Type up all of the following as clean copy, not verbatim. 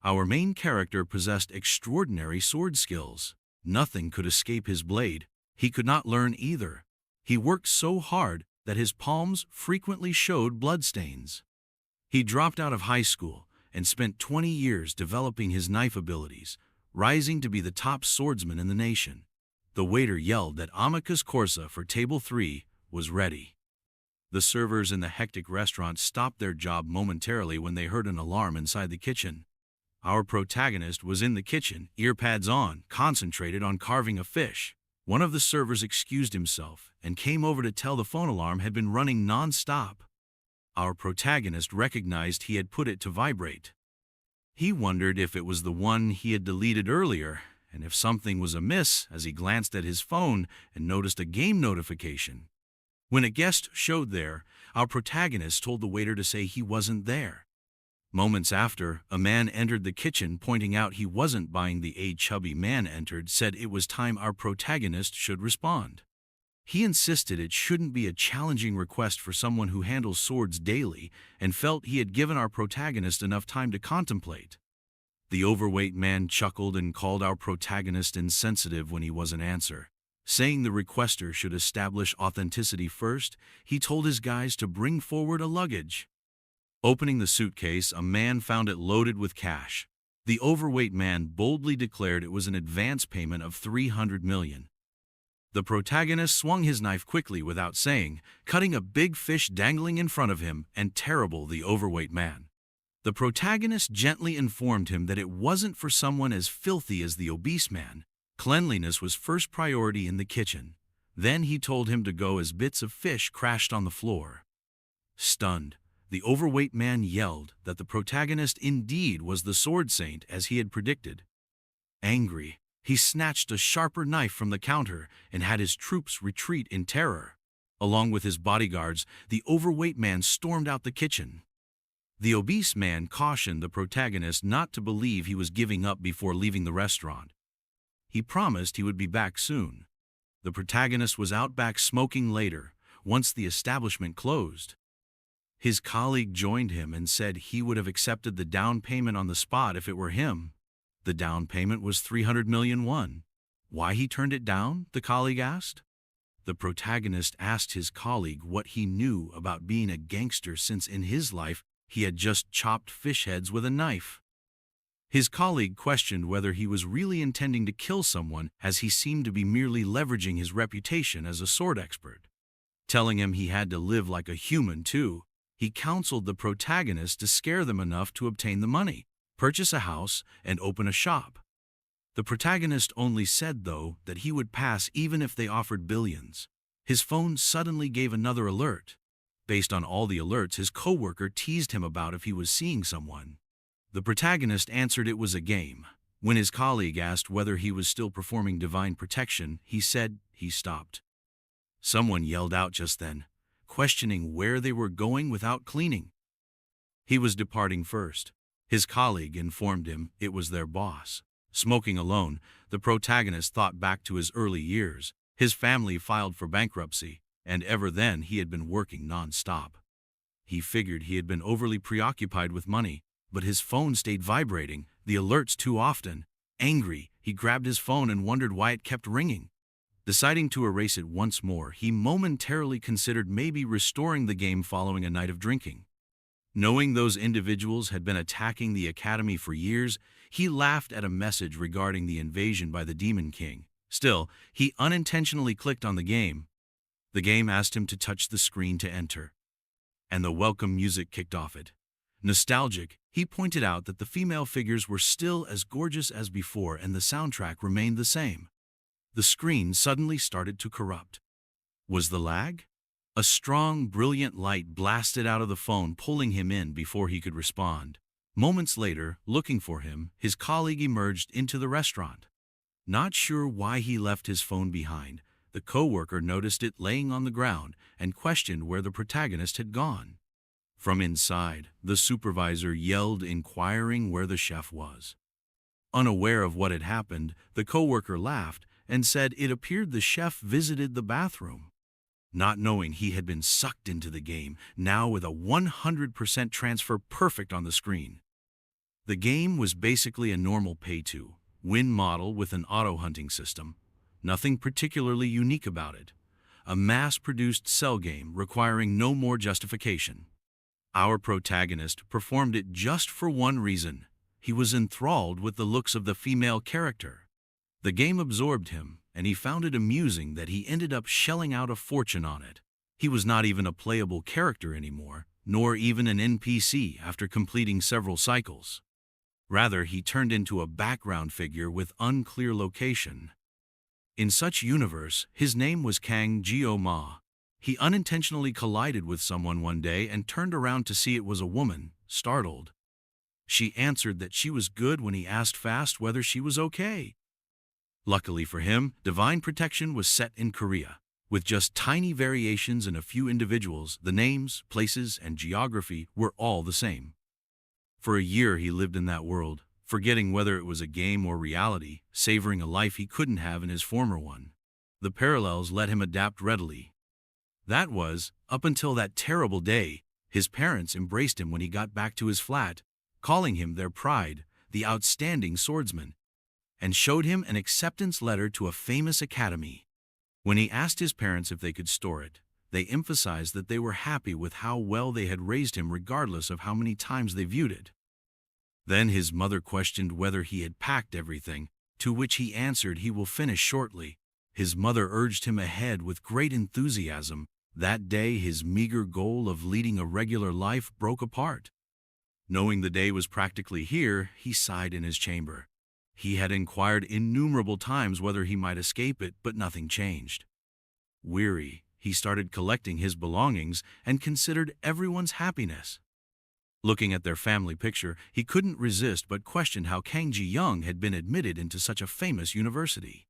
Our main character possessed extraordinary sword skills. Nothing could escape his blade. He could not learn either. He worked so hard that his palms frequently showed bloodstains. He dropped out of high school and spent 20 years developing his knife abilities, rising to be the top swordsman in the nation. The waiter yelled that Amicus Corsa for table 3 was ready. The servers in the hectic restaurant stopped their job momentarily when they heard an alarm inside the kitchen. Our protagonist was in the kitchen, earpads on, concentrated on carving a fish. One of the servers excused himself and came over to tell the phone alarm had been running non-stop. Our protagonist recognized he had put it to vibrate. He wondered if it was the one he had deleted earlier, and if something was amiss as he glanced at his phone and noticed a game notification. When a guest showed there, our protagonist told the waiter to say he wasn't there. Moments after, a man entered the kitchen pointing out he wasn't buying. A chubby man entered, said it was time our protagonist should respond. He insisted it shouldn't be a challenging request for someone who handles swords daily, and felt he had given our protagonist enough time to contemplate. The overweight man chuckled and called our protagonist insensitive when he wasn't answer. Saying the requester should establish authenticity first, he told his guys to bring forward a luggage. Opening the suitcase, a man found it loaded with cash. The overweight man boldly declared it was an advance payment of 300 million. The protagonist swung his knife quickly without saying, cutting a big fish dangling in front of him and terrible the overweight man. The protagonist gently informed him that it wasn't for someone as filthy as the obese man. Cleanliness was first priority in the kitchen. Then he told him to go as bits of fish crashed on the floor. Stunned, the overweight man yelled that the protagonist indeed was the sword saint as he had predicted. Angry, he snatched a sharper knife from the counter and had his troops retreat in terror. Along with his bodyguards, the overweight man stormed out the kitchen. The obese man cautioned the protagonist not to believe he was giving up before leaving the restaurant. He promised he would be back soon. The protagonist was out back smoking later, once the establishment closed. His colleague joined him and said he would have accepted the down payment on the spot if it were him. The down payment was 300 million won. Why he turned it down, the colleague asked. The protagonist asked his colleague what he knew about being a gangster, since in his life he had just chopped fish heads with a knife. His colleague questioned whether he was really intending to kill someone, as he seemed to be merely leveraging his reputation as a sword expert. Telling him he had to live like a human too, he counseled the protagonist to scare them enough to obtain the money, purchase a house, and open a shop. The protagonist only said, though, that he would pass even if they offered billions. His phone suddenly gave another alert. Based on all the alerts his coworker teased him about if he was seeing someone. The protagonist answered it was a game. When his colleague asked whether he was still performing divine protection, he said he stopped. Someone yelled out just then, questioning where they were going without cleaning. He was departing first. His colleague informed him it was their boss. Smoking alone, the protagonist thought back to his early years. His family filed for bankruptcy, and ever then he had been working non-stop. He figured he had been overly preoccupied with money, but his phone stayed vibrating, the alerts too often. Angry, he grabbed his phone and wondered why it kept ringing. Deciding to erase it once more, he momentarily considered maybe restoring the game following a night of drinking. Knowing those individuals had been attacking the academy for years, he laughed at a message regarding the invasion by the Demon King. Still, he unintentionally clicked on the game. The game asked him to touch the screen to enter, and the welcome music kicked off it. Nostalgic, he pointed out that the female figures were still as gorgeous as before and the soundtrack remained the same. The screen suddenly started to corrupt. Was the lag? A strong, brilliant light blasted out of the phone, pulling him in before he could respond. Moments later, looking for him, his colleague emerged into the restaurant. Not sure why he left his phone behind, the coworker noticed it laying on the ground and questioned where the protagonist had gone. From inside, the supervisor yelled, inquiring where the chef was. Unaware of what had happened, the coworker laughed and said it appeared the chef visited the bathroom. Not knowing he had been sucked into the game, now with a 100% transfer perfect on the screen. The game was basically a normal pay-to-win model with an auto-hunting system. Nothing particularly unique about it. A mass-produced cell game requiring no more justification. Our protagonist performed it just for one reason. He was enthralled with the looks of the female character. The game absorbed him, and he found it amusing that he ended up shelling out a fortune on it. He was not even a playable character anymore, nor even an NPC after completing several cycles. Rather, he turned into a background figure with unclear location. In such universe, his name was Kang Jio-ma. He unintentionally collided with someone one day and turned around to see it was a woman, startled. She answered that she was good when he asked fast whether she was okay. Luckily for him, divine protection was set in Korea. With just tiny variations in a few individuals, the names, places, and geography were all the same. For a year he lived in that world, forgetting whether it was a game or reality, savoring a life he couldn't have in his former one. The parallels let him adapt readily. That was, up until that terrible day, his parents embraced him when he got back to his flat, calling him their pride, the outstanding swordsman, and showed him an acceptance letter to a famous academy. When he asked his parents if they could store it, they emphasized that they were happy with how well they had raised him regardless of how many times they viewed it. Then his mother questioned whether he had packed everything, to which he answered he will finish shortly. His mother urged him ahead with great enthusiasm. That day his meager goal of leading a regular life broke apart. Knowing the day was practically here, he sighed in his chamber. He had inquired innumerable times whether he might escape it, but nothing changed. Weary, he started collecting his belongings and considered everyone's happiness. Looking at their family picture, he couldn't resist but questioned how Kang Ji-young had been admitted into such a famous university.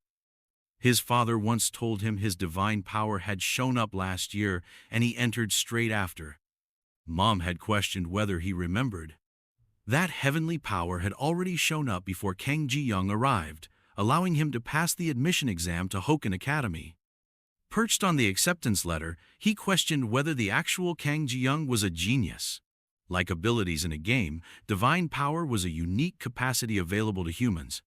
His father once told him his divine power had shown up last year and he entered straight after. Mom had questioned whether he remembered. That heavenly power had already shown up before Kang Ji-young arrived, allowing him to pass the admission exam to Hoken Academy. Perched on the acceptance letter, he questioned whether the actual Kang Ji-young was a genius. Like abilities in a game, divine power was a unique capacity available to humans.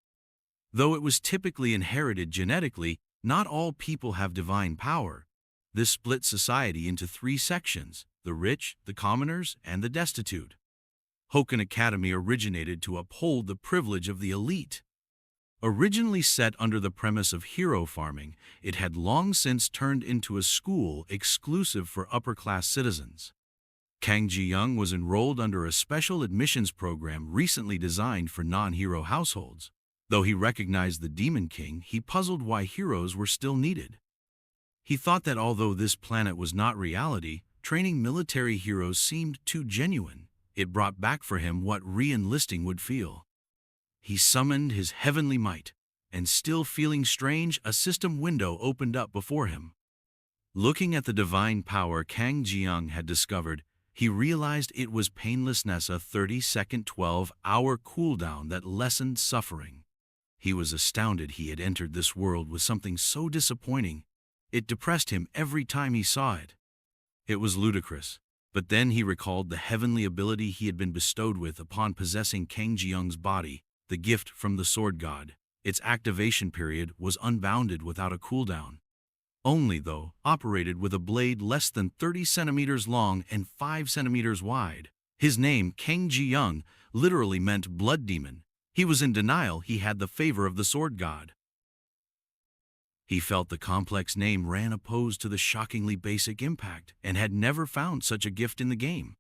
Though it was typically inherited genetically, not all people have divine power. This split society into three sections: the rich, the commoners, and the destitute. Hoken Academy originated to uphold the privilege of the elite. Originally set under the premise of hero farming, it had long since turned into a school exclusive for upper-class citizens. Kang Ji-young was enrolled under a special admissions program recently designed for non-hero households. Though he recognized the Demon King, he puzzled why heroes were still needed. He thought that although this planet was not reality, training military heroes seemed too genuine. It brought back for him what re-enlisting would feel. He summoned his heavenly might, and still feeling strange, a system window opened up before him. Looking at the divine power Kang Ji-young had discovered, he realized it was painlessness, a 30-second 12-hour cooldown that lessened suffering. He was astounded he had entered this world with something so disappointing. It depressed him every time he saw it. It was ludicrous, but then he recalled the heavenly ability he had been bestowed with upon possessing Kang Ji-young's body, the gift from the sword god. Its activation period was unbounded without a cooldown. Only, though, operated with a blade less than 30 centimeters long and 5 centimeters wide. His name, Kang Ji-young, literally meant blood demon. He was in denial he had the favor of the sword god. He felt the complex name ran opposed to the shockingly basic impact and had never found such a gift in the game.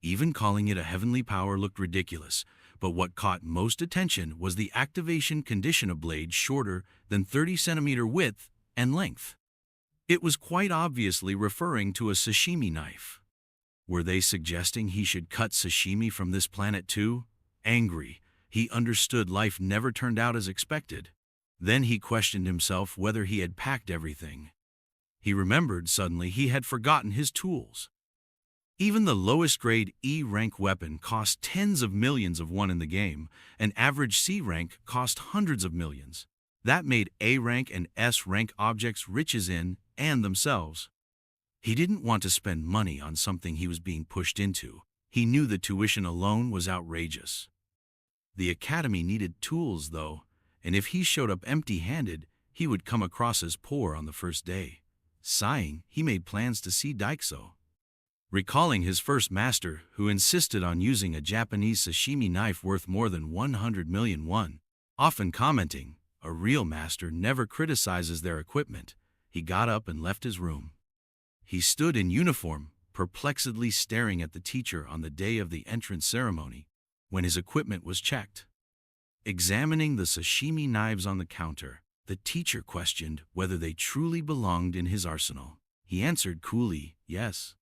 Even calling it a heavenly power looked ridiculous, but what caught most attention was the activation condition: a blade shorter than 30 centimeter width and length. It was quite obviously referring to a sashimi knife. Were they suggesting he should cut sashimi from this planet too? Angry, he understood life never turned out as expected. Then he questioned himself whether he had packed everything. He remembered suddenly he had forgotten his tools. Even the lowest grade E-rank weapon cost tens of millions of won in the game. An average C-rank cost hundreds of millions. That made A-rank and S-rank objects riches in and themselves. He didn't want to spend money on something he was being pushed into. He knew the tuition alone was outrageous. The academy needed tools, though, and if he showed up empty-handed, he would come across as poor on the first day. Sighing, he made plans to see Daikso. Recalling his first master, who insisted on using a Japanese sashimi knife worth more than 100 million won, often commenting, "A real master never criticizes their equipment," he got up and left his room. He stood in uniform, perplexedly staring at the teacher on the day of the entrance ceremony, when his equipment was checked. Examining the sashimi knives on the counter, the teacher questioned whether they truly belonged in his arsenal. He answered coolly, "Yes."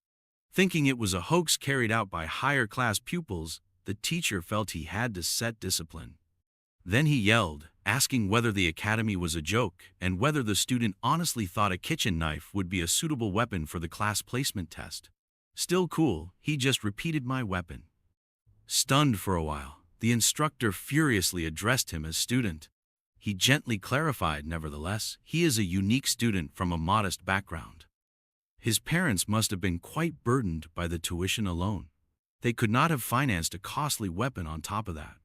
Thinking it was a hoax carried out by higher-class pupils, the teacher felt he had to set discipline. Then he yelled, asking whether the academy was a joke and whether the student honestly thought a kitchen knife would be a suitable weapon for the class placement test. Still cool, he just repeated, "My weapon." Stunned for a while, the instructor furiously addressed him as student. He gently clarified, nevertheless, he is a unique student from a modest background. His parents must have been quite burdened by the tuition alone. They could not have financed a costly weapon on top of that.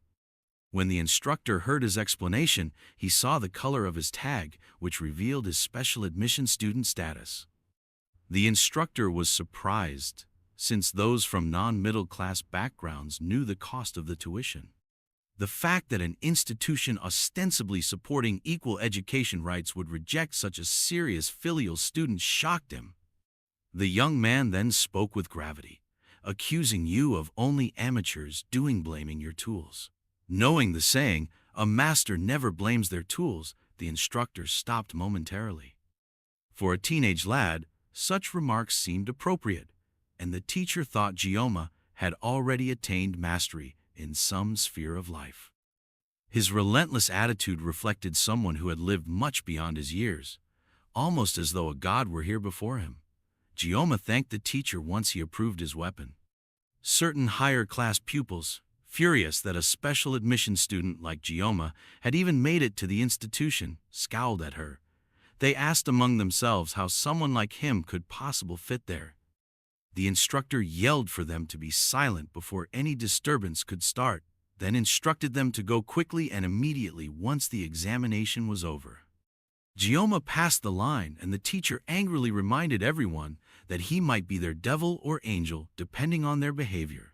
When the instructor heard his explanation, he saw the color of his tag, which revealed his special admission student status. The instructor was surprised, since those from non-middle-class backgrounds knew the cost of the tuition. The fact that an institution ostensibly supporting equal education rights would reject such a serious filial student shocked him. The young man then spoke with gravity, accusing you of only amateurs blaming your tools. Knowing the saying, "A master never blames their tools," the instructor stopped momentarily. For a teenage lad, such remarks seemed appropriate, and the teacher thought Gioma had already attained mastery in some sphere of life. His relentless attitude reflected someone who had lived much beyond his years, almost as though a god were here before him. Gioma thanked the teacher once he approved his weapon. Certain higher-class pupils, furious that a special admission student like Gioma had even made it to the institution, scowled at her. They asked among themselves how someone like him could possibly fit there. The instructor yelled for them to be silent before any disturbance could start, then instructed them to go quickly and immediately once the examination was over. Gioma passed the line, and the teacher angrily reminded everyone that he might be their devil or angel depending on their behavior.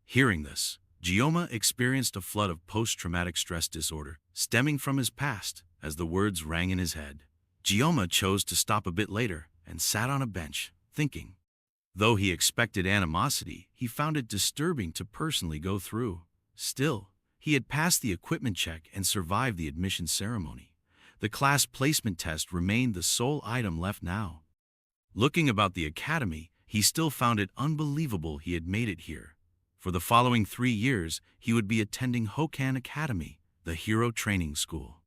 Hearing this, Gioma experienced a flood of post-traumatic stress disorder stemming from his past as the words rang in his head. Gioma chose to stop a bit later and sat on a bench, thinking. Though he expected animosity, he found it disturbing to personally go through. Still, he had passed the equipment check and survived the admission ceremony. The class placement test remained the sole item left now. Looking about the academy, he still found it unbelievable he had made it here. For the following 3 years, he would be attending Hokan Academy, the hero training school.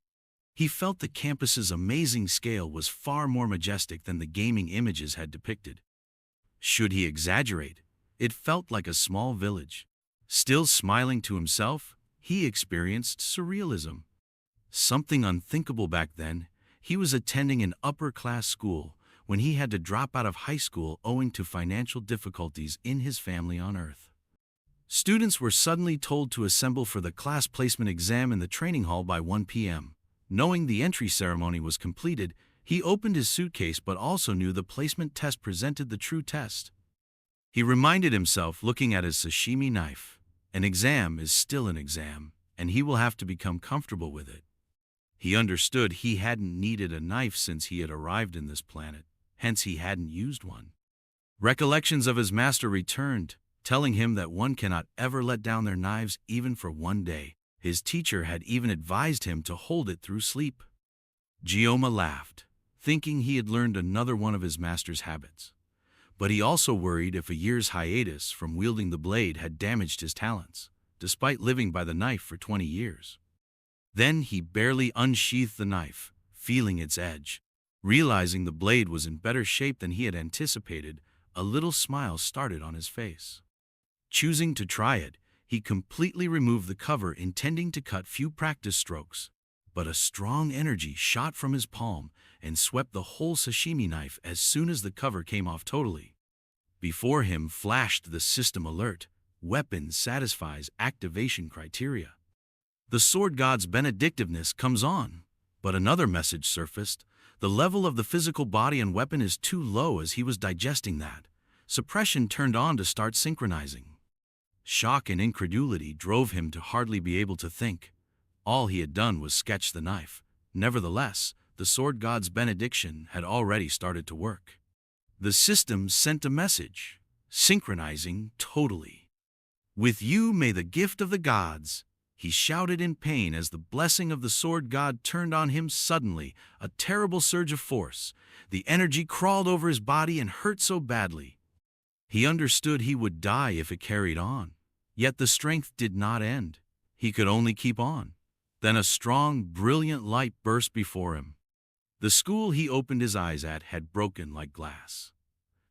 He felt the campus's amazing scale was far more majestic than the gaming images had depicted. Should he exaggerate, it felt like a small village. Still smiling to himself, he experienced surrealism. Something unthinkable back then, he was attending an upper-class school when he had to drop out of high school owing to financial difficulties in his family on Earth. Students were suddenly told to assemble for the class placement exam in the training hall by 1 p.m. Knowing the entry ceremony was completed, he opened his suitcase but also knew the placement test presented the true test. He reminded himself, looking at his sashimi knife, an exam is still an exam, and he will have to become comfortable with it. He understood he hadn't needed a knife since he had arrived in this planet, hence he hadn't used one. Recollections of his master returned, telling him that one cannot ever let down their knives even for 1 day. His teacher had even advised him to hold it through sleep. Gioma laughed, thinking he had learned another one of his master's habits. But he also worried if a year's hiatus from wielding the blade had damaged his talents, despite living by the knife for 20 years. Then he barely unsheathed the knife, feeling its edge. Realizing the blade was in better shape than he had anticipated, a little smile started on his face. Choosing to try it, he completely removed the cover, intending to cut few practice strokes. But a strong energy shot from his palm and swept the whole sashimi knife as soon as the cover came off totally. Before him flashed the system alert, "Weapon satisfies activation criteria." The sword god's benedictiveness comes on. But another message surfaced. The level of the physical body and weapon is too low. As he was digesting that, suppression turned on to start synchronizing. Shock and incredulity drove him to hardly be able to think. All he had done was sketch the knife. Nevertheless, the sword god's benediction had already started to work. The system sent a message, synchronizing totally. "With you may the gift of the gods," he shouted in pain as the blessing of the sword god turned on him suddenly, a terrible surge of force. The energy crawled over his body and hurt so badly. He understood he would die if it carried on. Yet the strength did not end. He could only keep on. Then a strong, brilliant light burst before him. The school he opened his eyes at had broken like glass.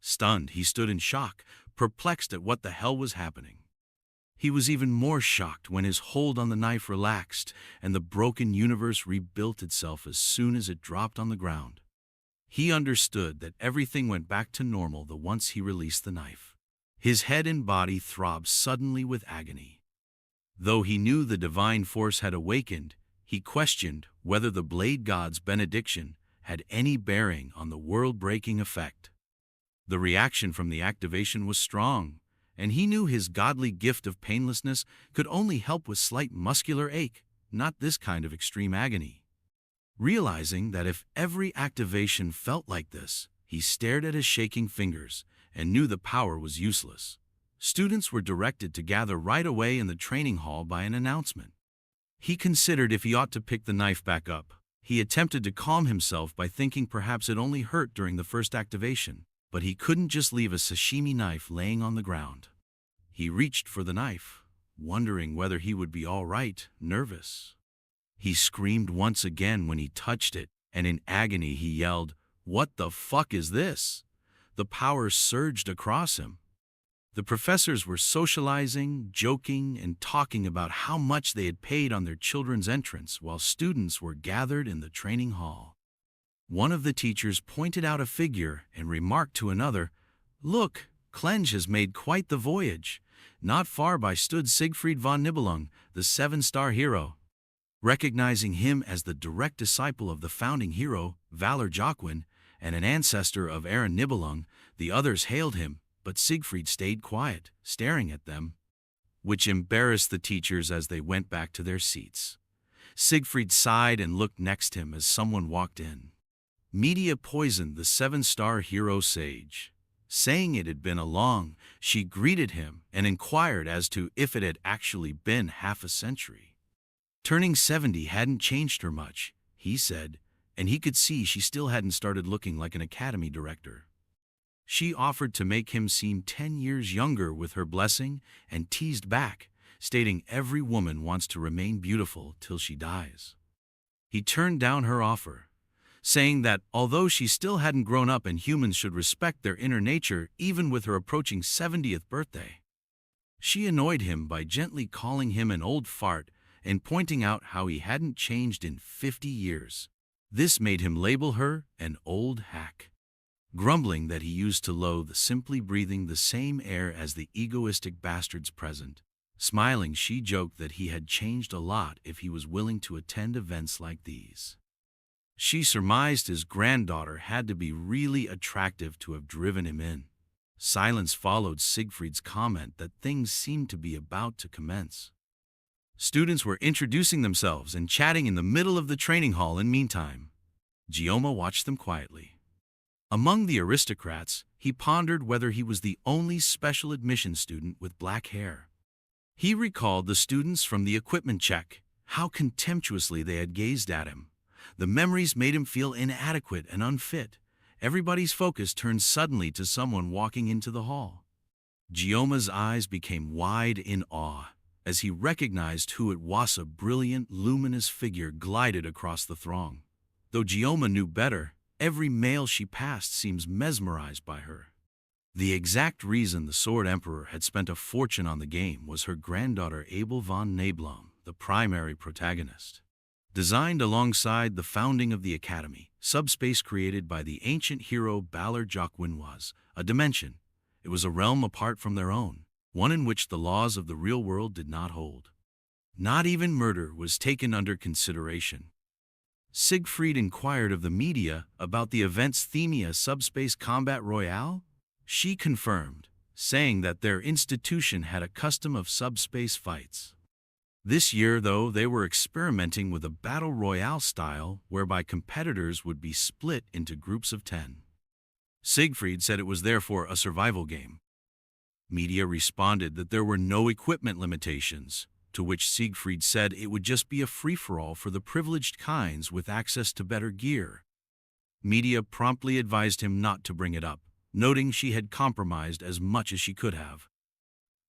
Stunned, he stood in shock, perplexed at what the hell was happening. He was even more shocked when his hold on the knife relaxed and the broken universe rebuilt itself as soon as it dropped on the ground. He understood that everything went back to normal the once he released the knife. His head and body throbbed suddenly with agony. Though he knew the divine force had awakened, he questioned whether the blade god's benediction had any bearing on the world-breaking effect. The reaction from the activation was strong, and he knew his godly gift of painlessness could only help with slight muscular ache, not this kind of extreme agony. Realizing that if every activation felt like this, he stared at his shaking fingers and knew the power was useless. Students were directed to gather right away in the training hall by an announcement. He considered if he ought to pick the knife back up. He attempted to calm himself by thinking perhaps it only hurt during the first activation, but he couldn't just leave a sashimi knife laying on the ground. He reached for the knife, wondering whether he would be all right, nervous. He screamed once again when he touched it, and in agony he yelled, "What the fuck is this?" The power surged across him. The professors were socializing, joking, and talking about how much they had paid on their children's entrance while students were gathered in the training hall. One of the teachers pointed out a figure and remarked to another, "Look, Klenge has made quite the voyage." Not far by stood Siegfried von Nibelung, the seven-star hero. Recognizing him as the direct disciple of the founding hero, Valor Joquin, and an ancestor of Aaron Nibelung, the others hailed him, but Siegfried stayed quiet, staring at them, which embarrassed the teachers as they went back to their seats. Siegfried sighed and looked next him as someone walked in. Media poisoned the seven-star hero sage. Saying it had been along, she greeted him and inquired as to if it had actually been half a century. Turning 70 hadn't changed her much, he said, and he could see she still hadn't started looking like an academy director. She offered to make him seem 10 years younger with her blessing and teased back, stating every woman wants to remain beautiful till she dies. He turned down her offer, saying that although she still hadn't grown up and humans should respect their inner nature even with her approaching 70th birthday. She annoyed him by gently calling him an old fart and pointing out how he hadn't changed in 50 years. This made him label her an old hack. Grumbling that he used to loathe simply breathing the same air as the egoistic bastards present. Smiling, she joked that he had changed a lot if he was willing to attend events like these. She surmised his granddaughter had to be really attractive to have driven him in. Silence followed Siegfried's comment that things seemed to be about to commence. Students were introducing themselves and chatting in the middle of the training hall. In meantime, Gioma watched them quietly. Among the aristocrats, he pondered whether he was the only special admission student with black hair. He recalled the students from the equipment check, how contemptuously they had gazed at him. The memories made him feel inadequate and unfit. Everybody's focus turned suddenly to someone walking into the hall. Gioma's eyes became wide in awe as he recognized who it was. A brilliant, luminous figure glided across the throng. Though Gioma knew better, every male she passed seemed mesmerized by her. The exact reason the Sword Emperor had spent a fortune on the game was her granddaughter Abel von Nibelung, the primary protagonist. Designed alongside the founding of the Academy, subspace created by the ancient hero Balor Joquin was a dimension. It was a realm apart from their own, one in which the laws of the real world did not hold. Not even murder was taken under consideration. Siegfried inquired of the media about the event's Themia Subspace Combat Royale. She confirmed, saying that their institution had a custom of subspace fights. This year, though, they were experimenting with a battle royale style whereby competitors would be split into groups of 10. Siegfried said it was therefore a survival game. Media responded that there were no equipment limitations, to which Siegfried said it would just be a free-for-all for the privileged kinds with access to better gear. Media promptly advised him not to bring it up, noting she had compromised as much as she could have.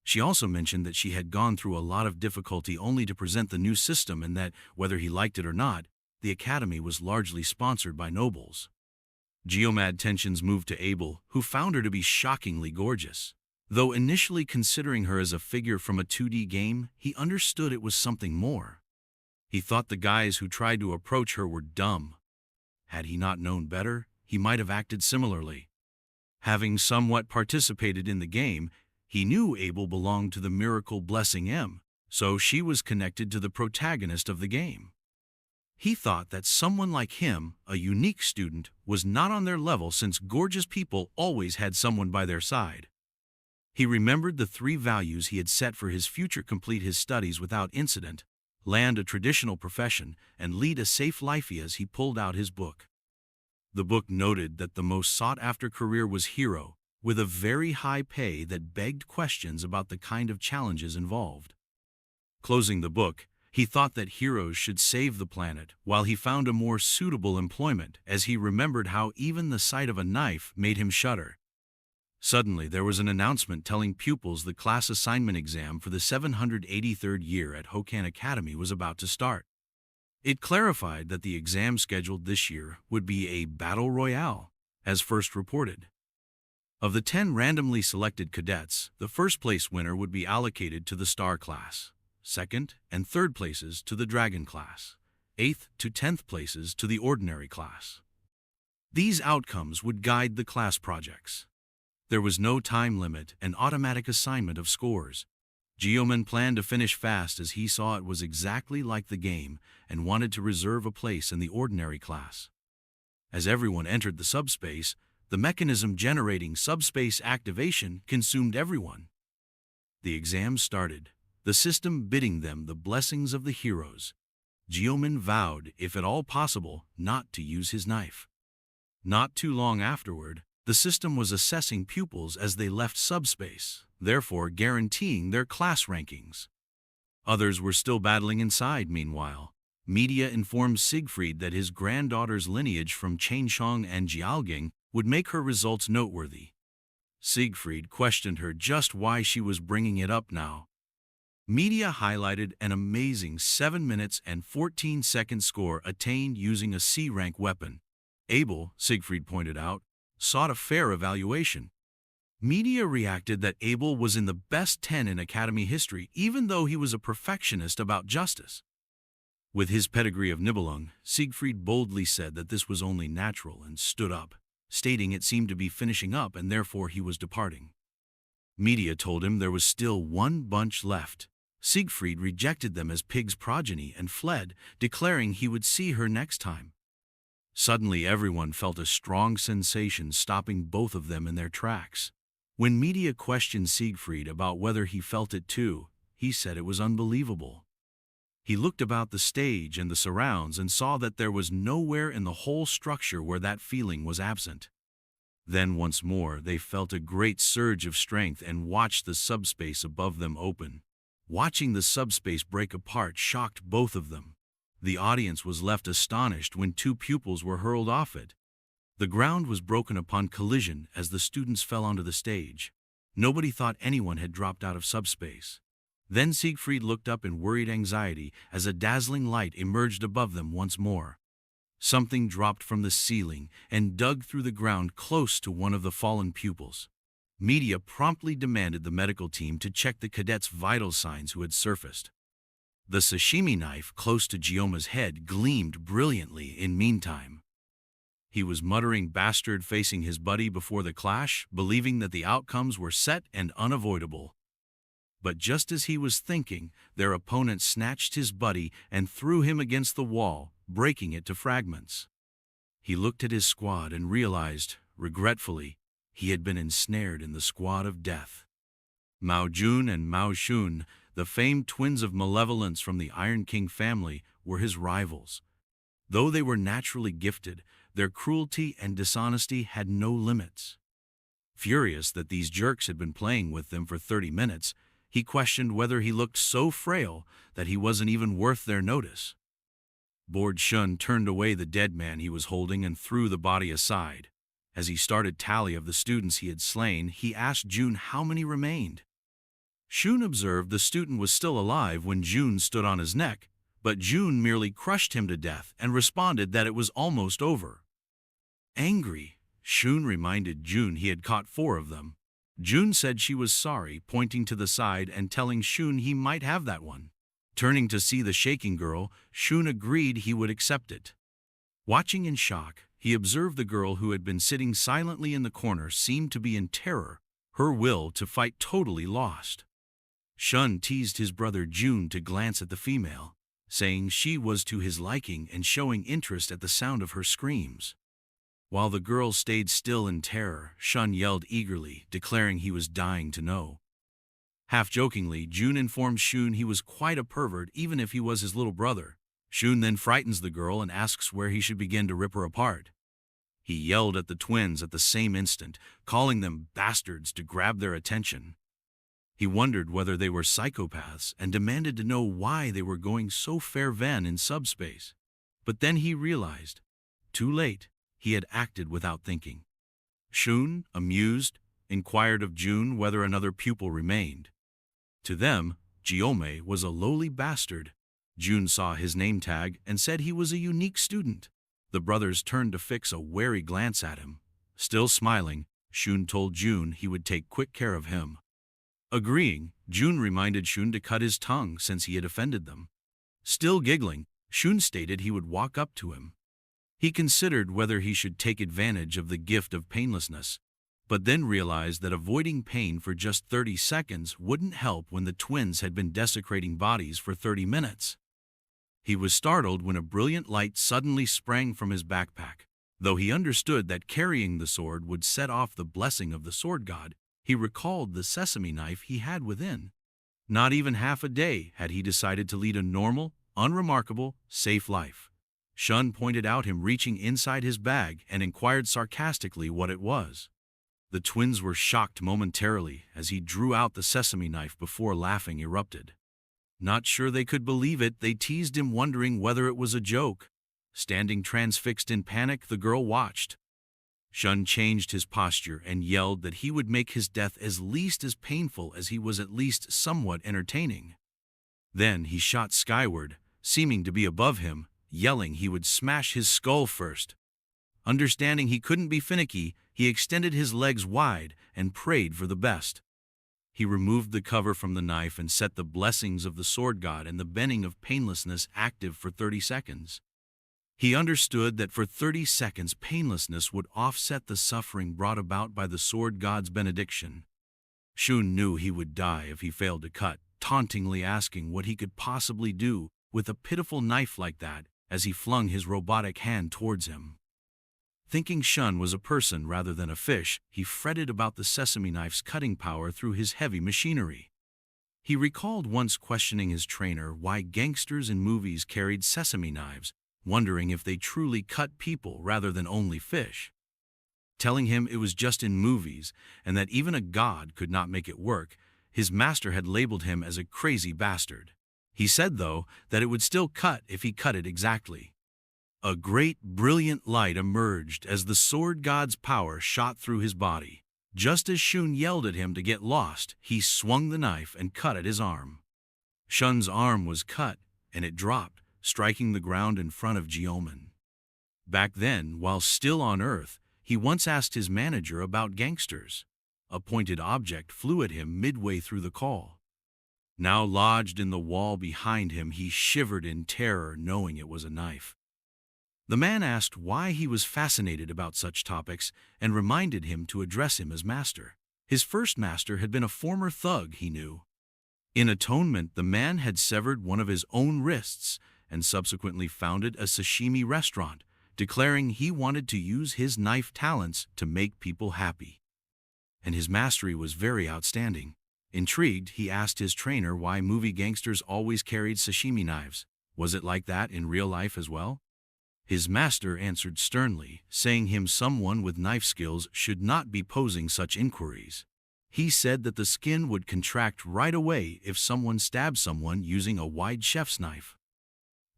She also mentioned that she had gone through a lot of difficulty only to present the new system and that, whether he liked it or not, the academy was largely sponsored by nobles. Geomad tensions moved to Abel, who found her to be shockingly gorgeous. Though initially considering her as a figure from a 2D game, he understood it was something more. He thought the guys who tried to approach her were dumb. Had he not known better, he might have acted similarly. Having somewhat participated in the game, he knew Abel belonged to the Miracle Blessing M, so she was connected to the protagonist of the game. He thought that someone like him, a unique student, was not on their level since gorgeous people always had someone by their side. He remembered the 3 values he had set for his future: complete his studies without incident, land a traditional profession, and lead a safe life. As he pulled out his book. The book noted that the most sought-after career was hero, with a very high pay that begged questions about the kind of challenges involved. Closing the book, he thought that heroes should save the planet, while he found a more suitable employment, as he remembered how even the sight of a knife made him shudder. Suddenly, there was an announcement telling pupils the class assignment exam for the 783rd year at Hokan Academy was about to start. It clarified that the exam scheduled this year would be a battle royale, as first reported. Of the 10 randomly selected cadets, the first-place winner would be allocated to the Star class, second and third places to the Dragon class, 8th to 10th places to the Ordinary class. These outcomes would guide the class projects. There was no time limit and automatic assignment of scores. Geoman planned to finish fast as he saw it was exactly like the game and wanted to reserve a place in the Ordinary class. As everyone entered the subspace, the mechanism generating subspace activation consumed everyone. The exam started, the system bidding them the blessings of the heroes. Geoman vowed, if at all possible, not to use his knife. Not too long afterward, the system was assessing pupils as they left subspace, therefore guaranteeing their class rankings. Others were still battling inside. Meanwhile, media informed Siegfried that his granddaughter's lineage from Chainshong and Jialging would make her results noteworthy. Siegfried questioned her just why she was bringing it up now. Media highlighted an amazing 7 minutes and 14 second score attained using a C-rank weapon. Abel, Siegfried pointed out, sought a fair evaluation. Media reacted that Abel was in the best 10 in Academy history, even though he was a perfectionist about justice. With his pedigree of Nibelung, Siegfried boldly said that this was only natural and stood up, stating it seemed to be finishing up and therefore he was departing. Media told him there was still 1 bunch left. Siegfried rejected them as pig's progeny and fled, declaring he would see her next time. Suddenly everyone felt a strong sensation stopping both of them in their tracks. When media questioned Siegfried about whether he felt it too, he said it was unbelievable. He looked about the stage and the surrounds and saw that there was nowhere in the whole structure where that feeling was absent. Then once more they felt a great surge of strength and watched the subspace above them open. Watching the subspace break apart shocked both of them. The audience was left astonished when 2 pupils were hurled off it. The ground was broken upon collision as the students fell onto the stage. Nobody thought anyone had dropped out of subspace. Then Siegfried looked up in worried anxiety as a dazzling light emerged above them once more. Something dropped from the ceiling and dug through the ground close to one of the fallen pupils. Media promptly demanded the medical team to check the cadet's vital signs who had surfaced. The sashimi knife close to Gioma's head gleamed brilliantly in meantime. He was muttering bastard facing his buddy before the clash, believing that the outcomes were set and unavoidable. But just as he was thinking, their opponent snatched his buddy and threw him against the wall, breaking it to fragments. He looked at his squad and realized, regretfully, he had been ensnared in the squad of death. Mao Jun and Mao Shun, the famed twins of malevolence from the Iron King family, were his rivals. Though they were naturally gifted, their cruelty and dishonesty had no limits. Furious that these jerks had been playing with them for 30 minutes, he questioned whether he looked so frail that he wasn't even worth their notice. Bored Shun turned away the dead man he was holding and threw the body aside. As he started tally of the students he had slain, he asked Jun how many remained. Shun observed the student was still alive when Jun stood on his neck, but Jun merely crushed him to death and responded that it was almost over. Angry, Shun reminded Jun he had caught 4 of them. Jun said she was sorry, pointing to the side and telling Shun he might have that one. Turning to see the shaking girl, Shun agreed he would accept it. Watching in shock, he observed the girl who had been sitting silently in the corner seemed to be in terror, her will to fight totally lost. Shun teased his brother Jun to glance at the female, saying she was to his liking and showing interest at the sound of her screams. While the girl stayed still in terror, Shun yelled eagerly, declaring he was dying to know. Half-jokingly, Jun informed Shun he was quite a pervert even if he was his little brother. Shun then frightens the girl and asks where he should begin to rip her apart. He yelled at the twins at the same instant, calling them bastards to grab their attention. He wondered whether they were psychopaths and demanded to know why they were going so fair-van in subspace. But then he realized, too late, he had acted without thinking. Shun, amused, inquired of Jun whether another pupil remained. To them, Jiome was a lowly bastard. Jun saw his name tag and said he was a unique student. The brothers turned to fix a wary glance at him. Still smiling, Shun told Jun he would take quick care of him. Agreeing, Jun reminded Shun to cut his tongue since he had offended them. Still giggling, Shun stated he would walk up to him. He considered whether he should take advantage of the gift of painlessness, but then realized that avoiding pain for just 30 seconds wouldn't help when the twins had been desecrating bodies for 30 minutes. He was startled when a brilliant light suddenly sprang from his backpack. Though he understood that carrying the sword would set off the blessing of the sword god, he recalled the sesame knife he had within. Not even half a day had he decided to lead a normal, unremarkable, safe life. Shun pointed out him reaching inside his bag and inquired sarcastically what it was. The twins were shocked momentarily as he drew out the sesame knife before laughing erupted. Not sure they could believe it, they teased him wondering whether it was a joke. Standing transfixed in panic, the girl watched. Shun changed his posture and yelled that he would make his death as least as painful as he was at least somewhat entertaining. Then he shot skyward, seeming to be above him, yelling he would smash his skull first. Understanding he couldn't be finicky, he extended his legs wide and prayed for the best. He removed the cover from the knife and set the blessings of the sword god and the bending of painlessness active for 30 seconds. He understood that for 30 seconds painlessness would offset the suffering brought about by the sword god's benediction. Shun knew he would die if he failed to cut, tauntingly asking what he could possibly do with a pitiful knife like that as he flung his robotic hand towards him. Thinking Shun was a person rather than a fish, he fretted about the sesame knife's cutting power through his heavy machinery. He recalled once questioning his trainer why gangsters in movies carried sesame knives, wondering if they truly cut people rather than only fish. Telling him it was just in movies and that even a god could not make it work, his master had labeled him as a crazy bastard. He said, though, that it would still cut if he cut it exactly. A great, brilliant light emerged as the sword god's power shot through his body. Just as Shun yelled at him to get lost, he swung the knife and cut at his arm. Shun's arm was cut, and it dropped, striking the ground in front of Jiomen. Back then, while still on Earth, he once asked his manager about gangsters. A pointed object flew at him midway through the call. Now lodged in the wall behind him, he shivered in terror, knowing it was a knife. The man asked why he was fascinated about such topics and reminded him to address him as master. His first master had been a former thug, he knew. In atonement, the man had severed one of his own wrists and subsequently founded a sashimi restaurant, declaring he wanted to use his knife talents to make people happy. And his mastery was very outstanding. Intrigued, he asked his trainer why movie gangsters always carried sashimi knives. Was it like that in real life as well? His master answered sternly, saying someone with knife skills should not be posing such inquiries. He said that the skin would contract right away if someone stabbed someone using a wide chef's knife.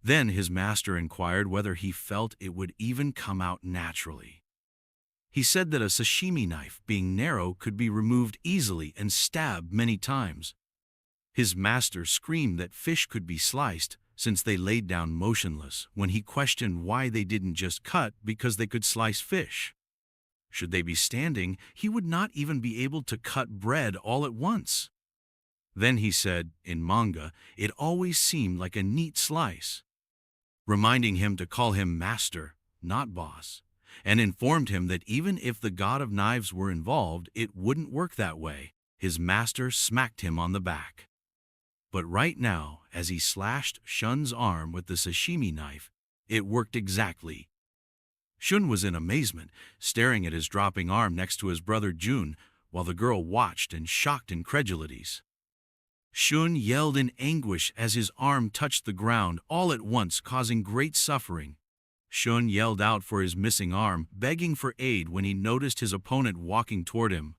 Then his master inquired whether he felt it would even come out naturally. He said that a sashimi knife, being narrow, could be removed easily and stabbed many times. His master screamed that fish could be sliced, since they laid down motionless, when he questioned why they didn't just cut because they could slice fish. Should they be standing, he would not even be able to cut bread all at once. Then he said, in manga, it always seemed like a neat slice, reminding him to call him master, not boss, and informed him that even if the god of knives were involved, it wouldn't work that way. His master smacked him on the back. But right now, as he slashed Shun's arm with the sashimi knife, it worked exactly. Shun was in amazement, staring at his dropping arm next to his brother Jun, while the girl watched in shocked incredulities. Shun yelled in anguish as his arm touched the ground all at once, causing great suffering. Shun yelled out for his missing arm, begging for aid when he noticed his opponent walking toward him.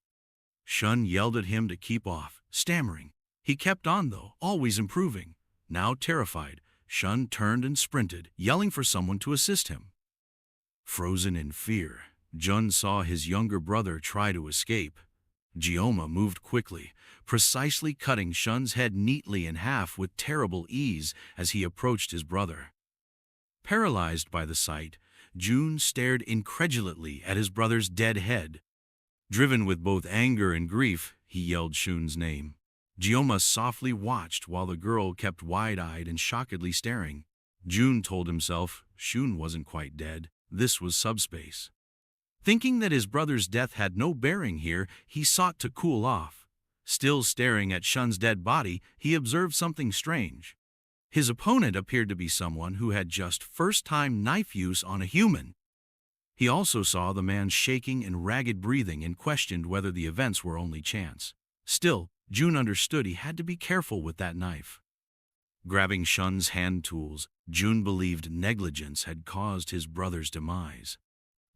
Shun yelled at him to keep off, stammering. He kept on though, always improving. Now terrified, Shun turned and sprinted, yelling for someone to assist him. Frozen in fear, Jun saw his younger brother try to escape. Jioma moved quickly, precisely cutting Shun's head neatly in half with terrible ease as he approached his brother. Paralyzed by the sight, Jun stared incredulously at his brother's dead head. Driven with both anger and grief, he yelled Shun's name. Jioma softly watched while the girl kept wide-eyed and shockedly staring. Jun told himself Shun wasn't quite dead. This was subspace. Thinking that his brother's death had no bearing here, he sought to cool off. Still staring at Shun's dead body, he observed something strange. His opponent appeared to be someone who had just first-time knife use on a human. He also saw the man shaking and ragged breathing and questioned whether the events were only chance. Still, Jun understood he had to be careful with that knife. Grabbing Shun's hand tools, Jun believed negligence had caused his brother's demise.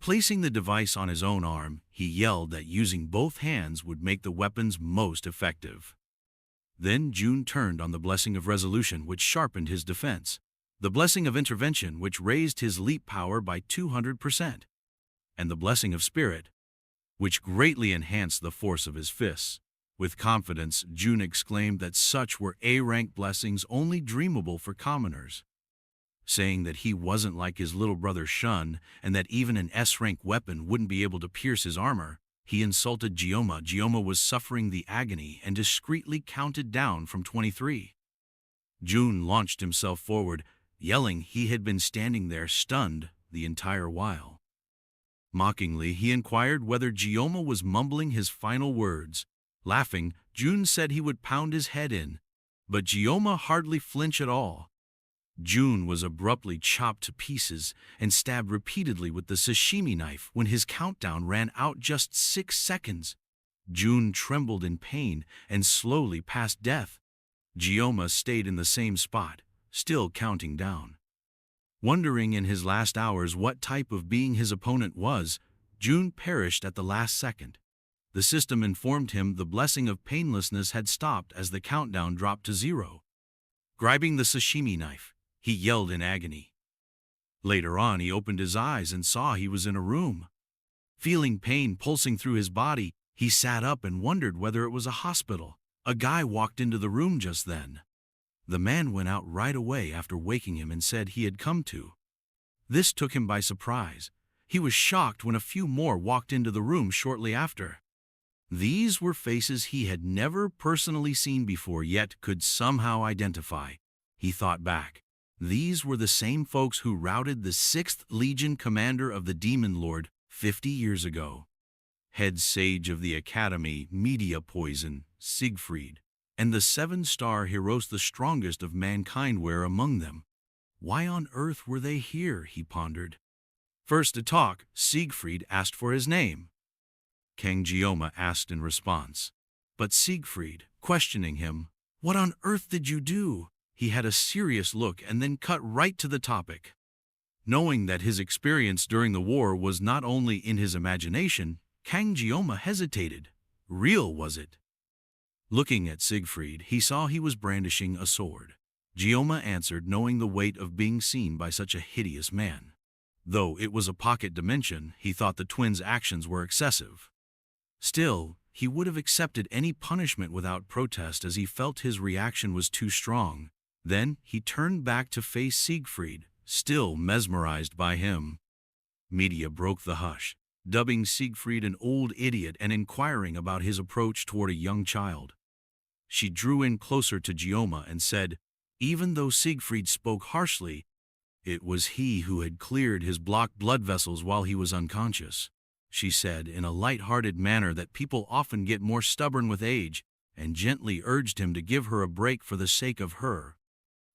Placing the device on his own arm, he yelled that using both hands would make the weapons most effective. Then Jun turned on the blessing of resolution, which sharpened his defense, the blessing of intervention, which raised his leap power by 200%, and the blessing of spirit, which greatly enhanced the force of his fists. With confidence, Jun exclaimed that such were A-rank blessings only dreamable for commoners. Saying that he wasn't like his little brother Shun and that even an S-rank weapon wouldn't be able to pierce his armor, he insulted Jioma. Jioma was suffering the agony and discreetly counted down from 23. Jun launched himself forward, yelling he had been standing there stunned the entire while. Mockingly, he inquired whether Jioma was mumbling his final words. Laughing, Jun said he would pound his head in, but Jioma hardly flinched at all. Jun was abruptly chopped to pieces and stabbed repeatedly with the sashimi knife when his countdown ran out just 6 seconds. Jun trembled in pain and slowly passed death. Jioma stayed in the same spot, still counting down. Wondering in his last hours what type of being his opponent was, Jun perished at the last second. The system informed him the blessing of painlessness had stopped as the countdown dropped to 0. Grabbing the sashimi knife, he yelled in agony. Later on, he opened his eyes and saw he was in a room. Feeling pain pulsing through his body, he sat up and wondered whether it was a hospital. A guy walked into the room just then. The man went out right away after waking him and said he had come to. This took him by surprise. He was shocked when a few more walked into the room shortly after. These were faces he had never personally seen before, yet could somehow identify. He thought back. These were the same folks who routed the 6th Legion commander of the Demon Lord 50 years ago. Head sage of the Academy, Media Poison, Siegfried. And the 7-star heroes, the strongest of mankind, were among them. Why on earth were they here, he pondered. First to talk, Siegfried asked for his name. King Gioma asked in response. But Siegfried, questioning him, "What on earth did you do?" He had a serious look and then cut right to the topic. Knowing that his experience during the war was not only in his imagination, Kang Gioma hesitated. Real was it? Looking at Siegfried, he saw he was brandishing a sword. Gioma answered, knowing the weight of being seen by such a hideous man. Though it was a pocket dimension, he thought the twins' actions were excessive. Still, he would have accepted any punishment without protest, as he felt his reaction was too strong. Then he turned back to face Siegfried, still mesmerized by him. Media broke the hush, dubbing Siegfried an old idiot and inquiring about his approach toward a young child. She drew in closer to Gioma and said, even though Siegfried spoke harshly, it was he who had cleared his blocked blood vessels while he was unconscious. She said in a light-hearted manner that people often get more stubborn with age, and gently urged him to give her a break for the sake of her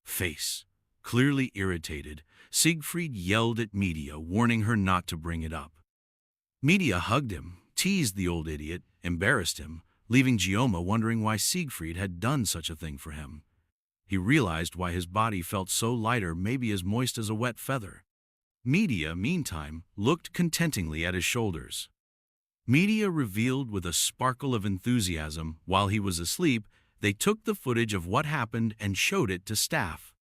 face. Clearly irritated, Siegfried yelled at Media, warning her not to bring it up. Media hugged him, teased the old idiot, embarrassed him, leaving Gioma wondering why Siegfried had done such a thing for him. He realized why his body felt so lighter, maybe as moist as a wet feather. Media, meantime, looked contentingly at his shoulders. Media revealed with a sparkle of enthusiasm, while he was asleep, they took the footage of what happened and showed it to staff.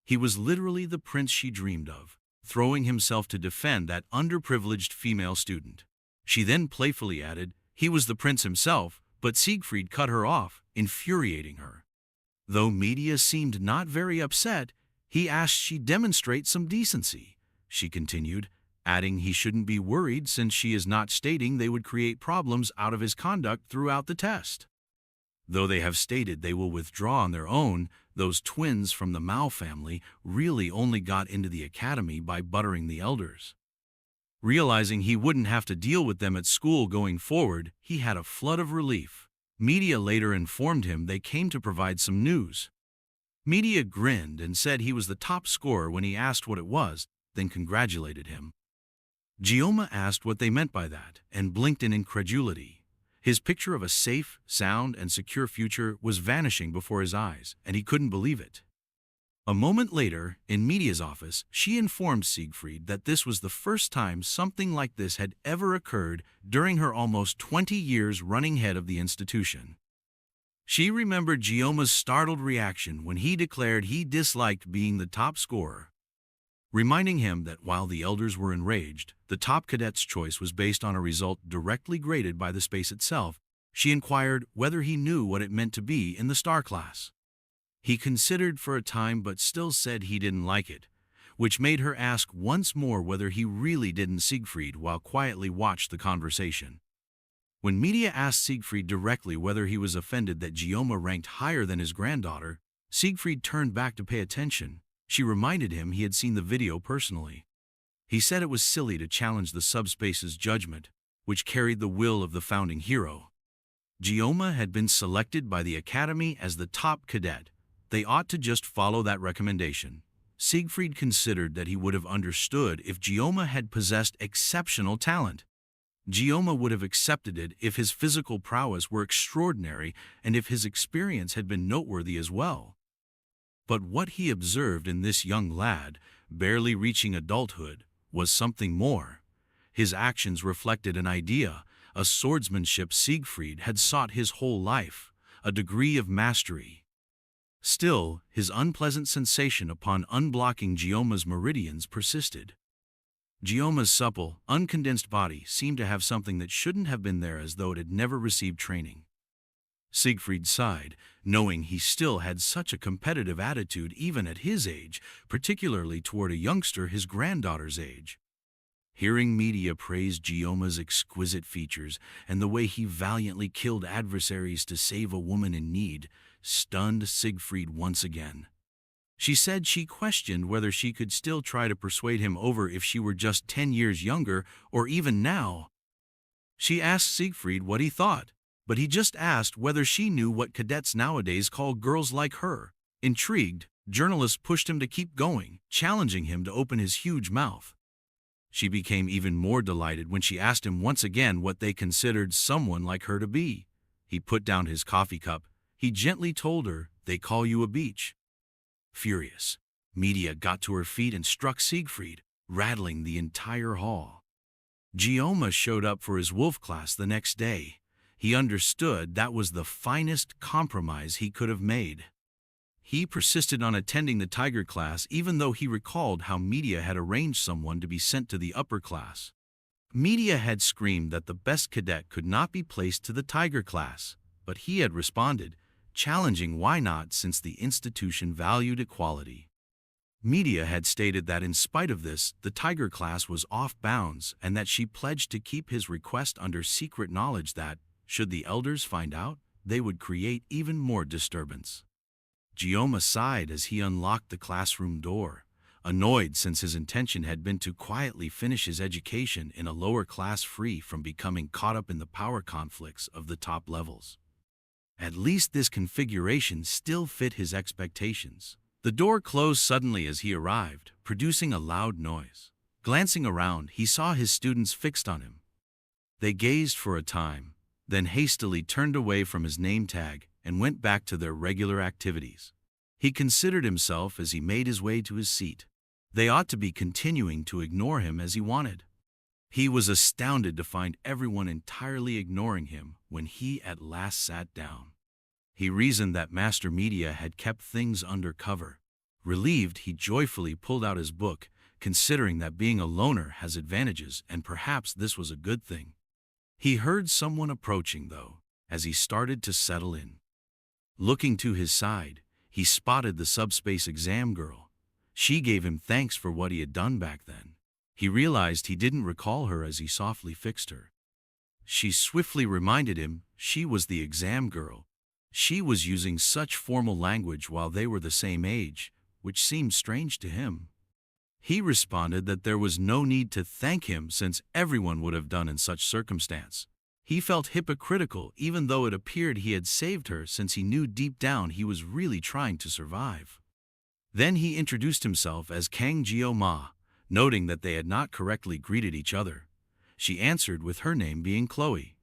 He was literally the prince she dreamed of, throwing himself to defend that underprivileged female student. She then playfully added, he was the prince himself, but Siegfried cut her off, infuriating her. Though Media seemed not very upset, he asked she demonstrate some decency. She continued, adding he shouldn't be worried since she is not stating they would create problems out of his conduct throughout the test. Though they have stated they will withdraw on their own, those twins from the Mao family really only got into the academy by buttering the elders. Realizing he wouldn't have to deal with them at school going forward, he had a flood of relief. Media later informed him they came to provide some news. Media grinned and said he was the top scorer when he asked what it was, then congratulated him. Gioma asked what they meant by that and blinked in incredulity. His picture of a safe, sound, and secure future was vanishing before his eyes, and he couldn't believe it. A moment later, in Media's office, she informed Siegfried that this was the first time something like this had ever occurred during her almost 20 years running head of the institution. She remembered Gioma's startled reaction when he declared he disliked being the top scorer. Reminding him that while the elders were enraged, the top cadet's choice was based on a result directly graded by the space itself, she inquired whether he knew what it meant to be in the star class. He considered for a time but still said he didn't like it, which made her ask once more whether he really didn't. Siegfried while quietly watched the conversation. When Media asked Siegfried directly whether he was offended that Gioma ranked higher than his granddaughter, Siegfried turned back to pay attention. She reminded him he had seen the video personally. He said it was silly to challenge the subspace's judgment, which carried the will of the founding hero. Gioma had been selected by the Academy as the top cadet. They ought to just follow that recommendation. Siegfried considered that he would have understood if Gioma had possessed exceptional talent. Gioma would have accepted it if his physical prowess were extraordinary and if his experience had been noteworthy as well. But what he observed in this young lad, barely reaching adulthood, was something more. His actions reflected an idea, a swordsmanship Siegfried had sought his whole life, a degree of mastery. Still, his unpleasant sensation upon unblocking Gioma's meridians persisted. Gioma's supple, uncondensed body seemed to have something that shouldn't have been there, as though it had never received training. Siegfried sighed, knowing he still had such a competitive attitude even at his age, particularly toward a youngster his granddaughter's age. Hearing Media praise Gioma's exquisite features and the way he valiantly killed adversaries to save a woman in need, stunned Siegfried once again. She said she questioned whether she could still try to persuade him over if she were just 10 years younger or even now. She asked Siegfried what he thought. but he just asked whether she knew what cadets nowadays call girls like her. Intrigued, journalists pushed him to keep going, challenging him to open his huge mouth. She became even more delighted when she asked him once again what they considered someone like her to be. He put down his coffee cup. He gently told her, "They call you a beach." Furious, Media got to her feet and struck Siegfried, rattling the entire hall. Gioma showed up for his wolf class the next day. He understood that was the finest compromise he could have made. He persisted on attending the tiger class even though he recalled how Media had arranged someone to be sent to the upper class. Media had screamed that the best cadet could not be placed to the tiger class, but he had responded, challenging why not since the institution valued equality. Media had stated that in spite of this, the tiger class was off bounds and that she pledged to keep his request under secret knowledge that, should the elders find out, they would create even more disturbance. Gioma sighed as he unlocked the classroom door, annoyed since his intention had been to quietly finish his education in a lower class free from becoming caught up in the power conflicts of the top levels. At least this configuration still fit his expectations. The door closed suddenly as he arrived, producing a loud noise. Glancing around, he saw his students fixed on him. They gazed for a time, then hastily turned away from his name tag and went back to their regular activities. He considered himself as he made his way to his seat. They ought to be continuing to ignore him as he wanted. He was astounded to find everyone entirely ignoring him when he at last sat down. He reasoned that Master Media had kept things under cover. Relieved, he joyfully pulled out his book, considering that being a loner has advantages and perhaps this was a good thing. He heard someone approaching, though, as he started to settle in. Looking to his side, he spotted the subspace exam girl. She gave him thanks for what he had done back then. He realized he didn't recall her as he softly fixed her. She swiftly reminded him she was the exam girl. She was using such formal language while they were the same age, which seemed strange to him. He responded that there was no need to thank him since everyone would have done in such circumstance. He felt hypocritical even though it appeared he had saved her since he knew deep down he was really trying to survive. Then he introduced himself as Kang Gyo-ma, noting that they had not correctly greeted each other. She answered with her name being Chloe.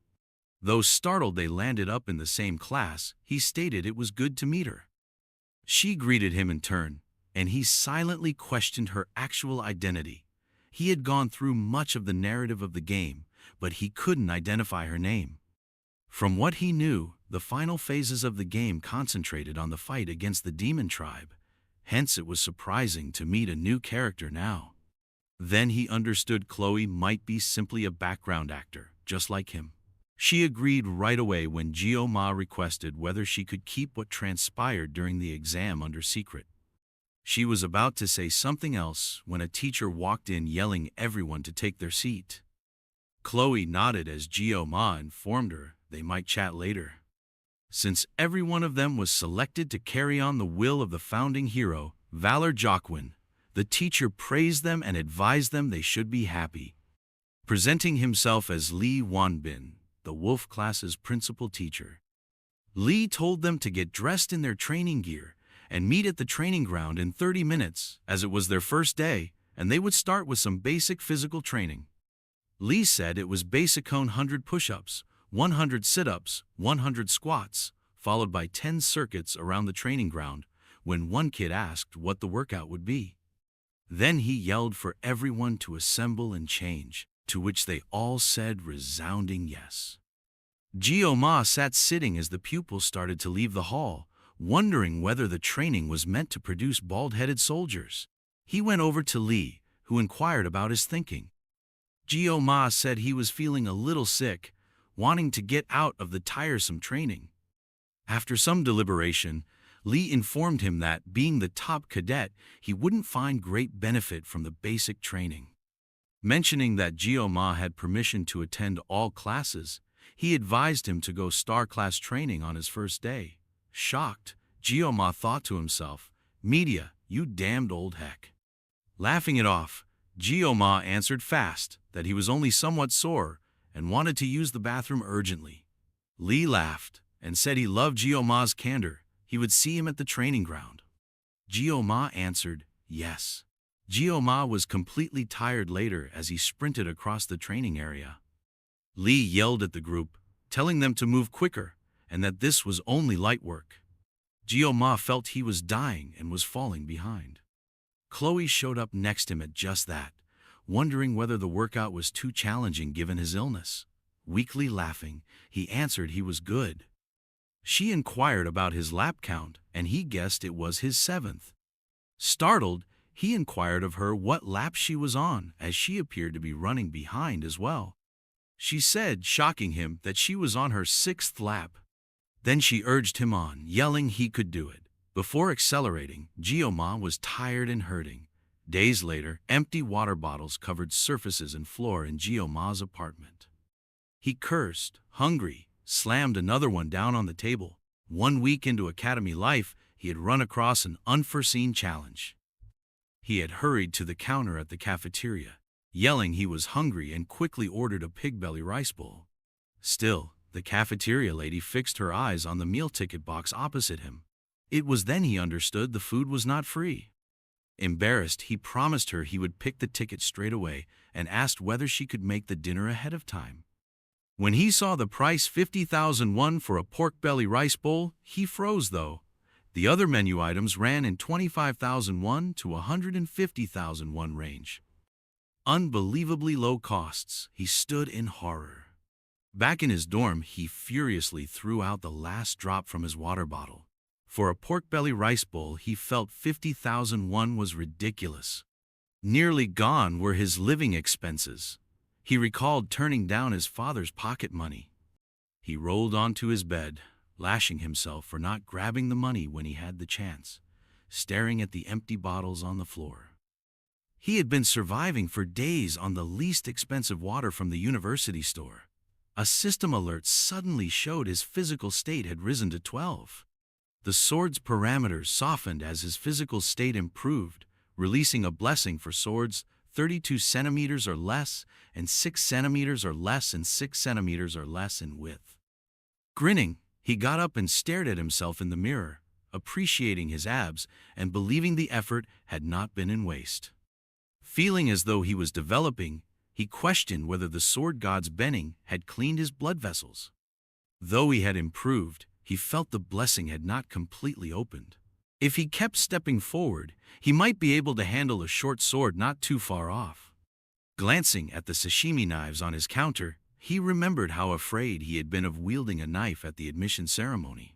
Though startled they landed up in the same class, he stated it was good to meet her. She greeted him in turn, and he silently questioned her actual identity. He had gone through much of the narrative of the game, but he couldn't identify her name. From what he knew, the final phases of the game concentrated on the fight against the demon tribe. Hence it was surprising to meet a new character now. Then he understood Chloe might be simply a background actor, just like him. She agreed right away when Gyo-ma requested whether she could keep what transpired during the exam under secret. She was about to say something else when a teacher walked in yelling everyone to take their seat. Chloe nodded as Gyo-ma informed her they might chat later. Since every one of them was selected to carry on the will of the founding hero, Valor Jokwin, the teacher praised them and advised them they should be happy. Presenting himself as Lee Wanbin, the wolf class's principal teacher, Lee told them to get dressed in their training gear and meet at the training ground in 30 minutes, as it was their first day, and they would start with some basic physical training. Lee said it was basic 100 push-ups, 100 sit-ups, 100 squats, followed by 10 circuits around the training ground, when one kid asked what the workout would be. Then he yelled for everyone to assemble and change, to which they all said resounding yes. Gyo-ma sat sitting as the pupils started to leave the hall, wondering whether the training was meant to produce bald-headed soldiers. He went over to Lee, who inquired about his thinking. Gyo-ma said he was feeling a little sick, wanting to get out of the tiresome training. After some deliberation, Lee informed him that, being the top cadet, he wouldn't find great benefit from the basic training. Mentioning that Gyo-ma had permission to attend all classes, he advised him to go star class training on his first day. Shocked, Gyo-ma thought to himself, "Media, you damned old heck." Laughing it off, Gyo-ma answered fast that he was only somewhat sore and wanted to use the bathroom urgently. Lee laughed and said he loved Geo-ma's candor. He would see him at the training ground. Geo-ma answered, yes. Geo-ma was completely tired later as he sprinted across the training area. Lee yelled at the group, telling them to move quicker and that this was only light work. Geo-ma felt he was dying and was falling behind. Chloe showed up next to him at just that, wondering whether the workout was too challenging given his illness. Weakly laughing, he answered he was good. She inquired about his lap count, and he guessed it was his 7th. Startled, he inquired of her what lap she was on, as she appeared to be running behind as well. She said, shocking him, that she was on her 6th lap. Then she urged him on, yelling he could do it. Before accelerating, Geo-ma was tired and hurting. Days later, empty water bottles covered surfaces and floor in Geo-ma's apartment. He cursed, hungry, slammed another one down on the table. 1 week into academy life, he had run across an unforeseen challenge. He had hurried to the counter at the cafeteria, yelling he was hungry, and quickly ordered a pig belly rice bowl. Still, the cafeteria lady fixed her eyes on the meal ticket box opposite him. It was then he understood the food was not free. Embarrassed, he promised her he would pick the ticket straight away and asked whether she could make the dinner ahead of time. When he saw the price 50,000 won for a pork belly rice bowl, he froze though. The other menu items ran in 25,000 won to 150,000 won range. Unbelievably low costs. He stood in horror. Back in his dorm, he furiously threw out the last drop from his water bottle. For a pork belly rice bowl, he felt 50,000 won was ridiculous. Nearly gone were his living expenses. He recalled turning down his father's pocket money. He rolled onto his bed, lashing himself for not grabbing the money when he had the chance, staring at the empty bottles on the floor. He had been surviving for days on the least expensive water from the university store. A system alert suddenly showed his physical state had risen to 12. The sword's parameters softened as his physical state improved, releasing a blessing for swords 32 centimeters or less, and 6 centimeters or less, and 6 centimeters or less in width. Grinning, he got up and stared at himself in the mirror, appreciating his abs and believing the effort had not been in waste. Feeling as though he was developing, he questioned whether the sword god's bending had cleaned his blood vessels. Though he had improved, he felt the blessing had not completely opened. If he kept stepping forward, he might be able to handle a short sword not too far off. Glancing at the sashimi knives on his counter, he remembered how afraid he had been of wielding a knife at the admission ceremony.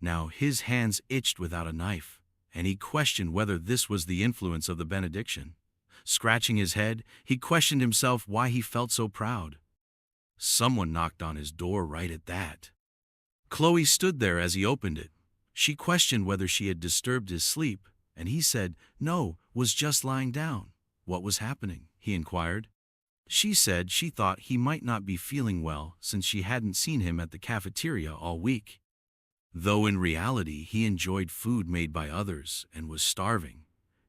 Now his hands itched without a knife, and he questioned whether this was the influence of the benediction. Scratching his head, he questioned himself why he felt so proud. Someone knocked on his door right at that. Chloe stood there as he opened it. She questioned whether she had disturbed his sleep, and he said, no, was just lying down. What was happening? He inquired. She said she thought he might not be feeling well since she hadn't seen him at the cafeteria all week. Though in reality he enjoyed food made by others and was starving,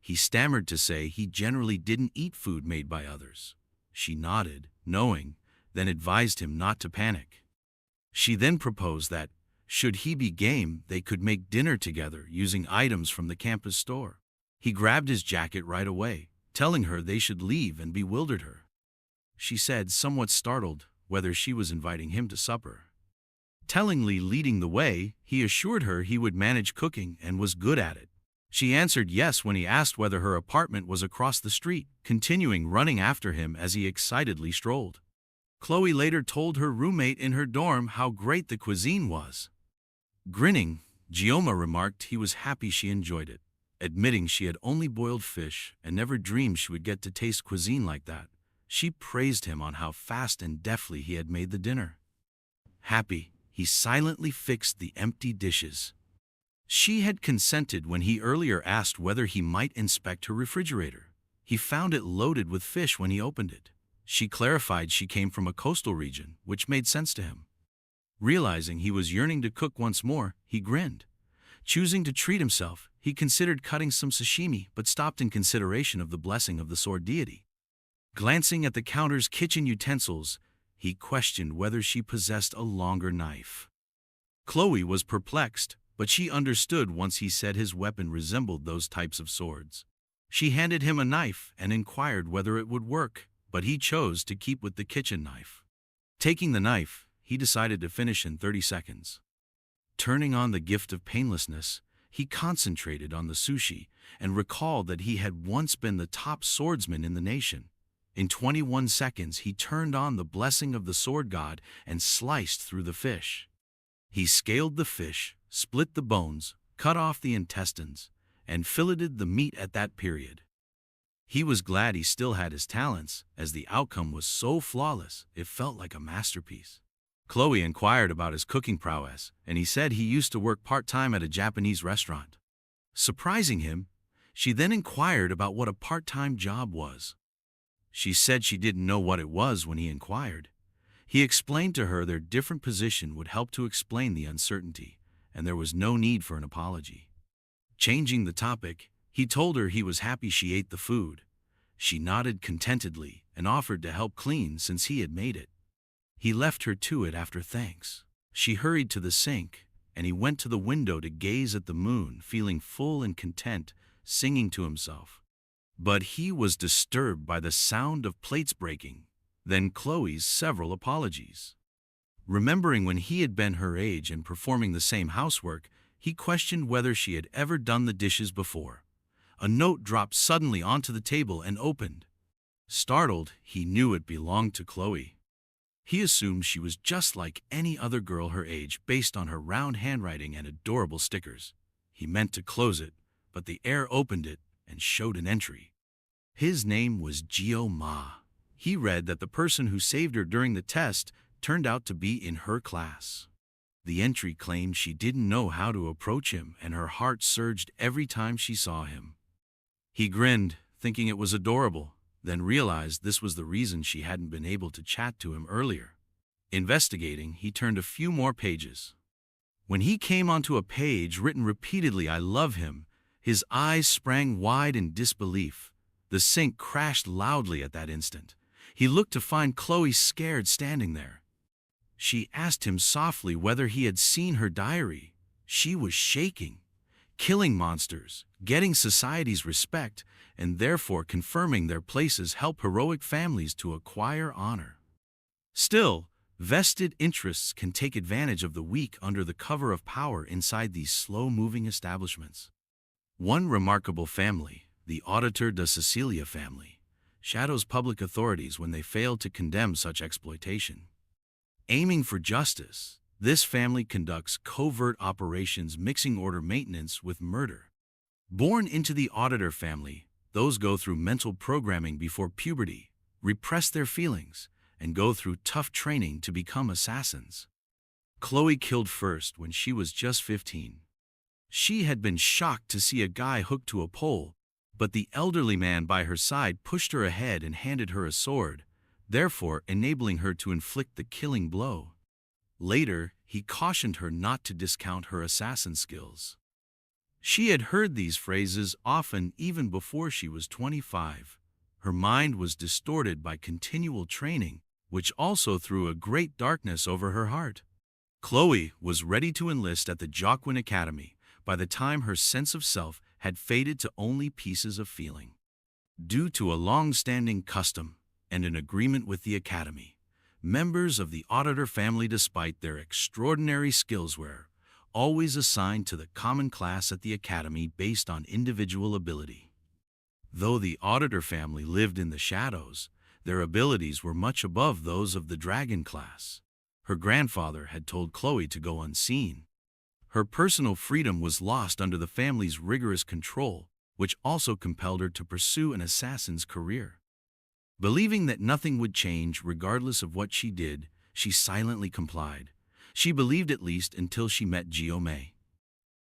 he stammered to say he generally didn't eat food made by others. She nodded, knowing, then advised him not to panic. She then proposed that, should he be game, they could make dinner together using items from the campus store. He grabbed his jacket right away, telling her they should leave, and bewildered her. She said, somewhat startled, whether she was inviting him to supper. Tellingly leading the way, he assured her he would manage cooking and was good at it. She answered yes when he asked whether her apartment was across the street, continuing running after him as he excitedly strolled. Chloe later told her roommate in her dorm how great the cuisine was. Grinning, Geo-ma remarked he was happy she enjoyed it, admitting she had only boiled fish and never dreamed she would get to taste cuisine like that. She praised him on how fast and deftly he had made the dinner. Happy, he silently fixed the empty dishes. She had consented when he earlier asked whether he might inspect her refrigerator. He found it loaded with fish when he opened it. She clarified she came from a coastal region, which made sense to him. Realizing he was yearning to cook once more, he grinned. Choosing to treat himself, he considered cutting some sashimi but stopped in consideration of the blessing of the sword deity. Glancing at the counter's kitchen utensils, he questioned whether she possessed a longer knife. Chloe was perplexed, but she understood once he said his weapon resembled those types of swords. She handed him a knife and inquired whether it would work, but he chose to keep with the kitchen knife. Taking the knife, he decided to finish in 30 seconds. Turning on the gift of painlessness, he concentrated on the sushi and recalled that he had once been the top swordsman in the nation. In 21 seconds, he turned on the blessing of the sword god and sliced through the fish. He scaled the fish, split the bones, cut off the intestines, and filleted the meat at that period. He was glad he still had his talents, as the outcome was so flawless it felt like a masterpiece. Chloe inquired about his cooking prowess, and he said he used to work part-time at a Japanese restaurant. Surprising him, she then inquired about what a part-time job was. She said she didn't know what it was when he inquired. He explained to her their different position would help to explain the uncertainty, and there was no need for an apology. Changing the topic, he told her he was happy she ate the food. She nodded contentedly and offered to help clean since he had made it. He left her to it after thanks. She hurried to the sink, and he went to the window to gaze at the moon, feeling full and content, singing to himself. But he was disturbed by the sound of plates breaking, then Chloe's several apologies. Remembering when he had been her age and performing the same housework, he questioned whether she had ever done the dishes before. A note dropped suddenly onto the table and opened. Startled, he knew it belonged to Chloe. He assumed she was just like any other girl her age based on her round handwriting and adorable stickers. He meant to close it, but the air opened it and showed an entry. His name was Gio Ma. He read that the person who saved her during the test turned out to be in her class. The entry claimed she didn't know how to approach him, and her heart surged every time she saw him. He grinned, thinking it was adorable, then realized this was the reason she hadn't been able to chat to him earlier. Investigating, he turned a few more pages. When he came onto a page written repeatedly, "I love him," his eyes sprang wide in disbelief. The sink crashed loudly at that instant. He looked to find Chloe scared standing there. She asked him softly whether he had seen her diary. She was shaking. Killing monsters, getting society's respect, and therefore confirming their places help heroic families to acquire honor. Still, vested interests can take advantage of the weak under the cover of power inside these slow-moving establishments. One remarkable family, the Auditor de Cecilia family, shadows public authorities when they fail to condemn such exploitation. Aiming for justice, this family conducts covert operations mixing order maintenance with murder. Born into the Auditor family, those go through mental programming before puberty, repress their feelings, and go through tough training to become assassins. Chloe killed first when she was just 15. She had been shocked to see a guy hooked to a pole, but the elderly man by her side pushed her ahead and handed her a sword, therefore enabling her to inflict the killing blow. Later, he cautioned her not to discount her assassin skills. She had heard these phrases often even before she was 25. Her mind was distorted by continual training, which also threw a great darkness over her heart. Chloe was ready to enlist at the Joaquin Academy by the time her sense of self had faded to only pieces of feeling. Due to a long-standing custom and an agreement with the Academy, members of the Auditor family, despite their extraordinary skills, were always assigned to the common class at the Academy based on individual ability. Though the Auditor family lived in the shadows, their abilities were much above those of the Dragon class. Her grandfather had told Chloe to go unseen. Her personal freedom was lost under the family's rigorous control, which also compelled her to pursue an assassin's career. Believing that nothing would change regardless of what she did, she silently complied. She believed, at least until she met Gio.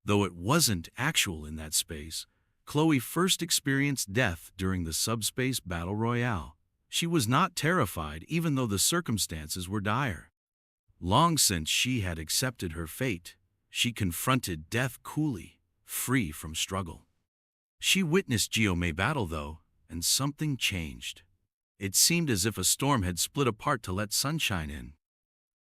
Though it wasn't actual in that space, Chloe first experienced death during the subspace battle royale. She was not terrified even though the circumstances were dire. Long since she had accepted her fate, she confronted death coolly, free from struggle. She witnessed Gio battle though, and something changed. It seemed as if a storm had split apart to let sunshine in.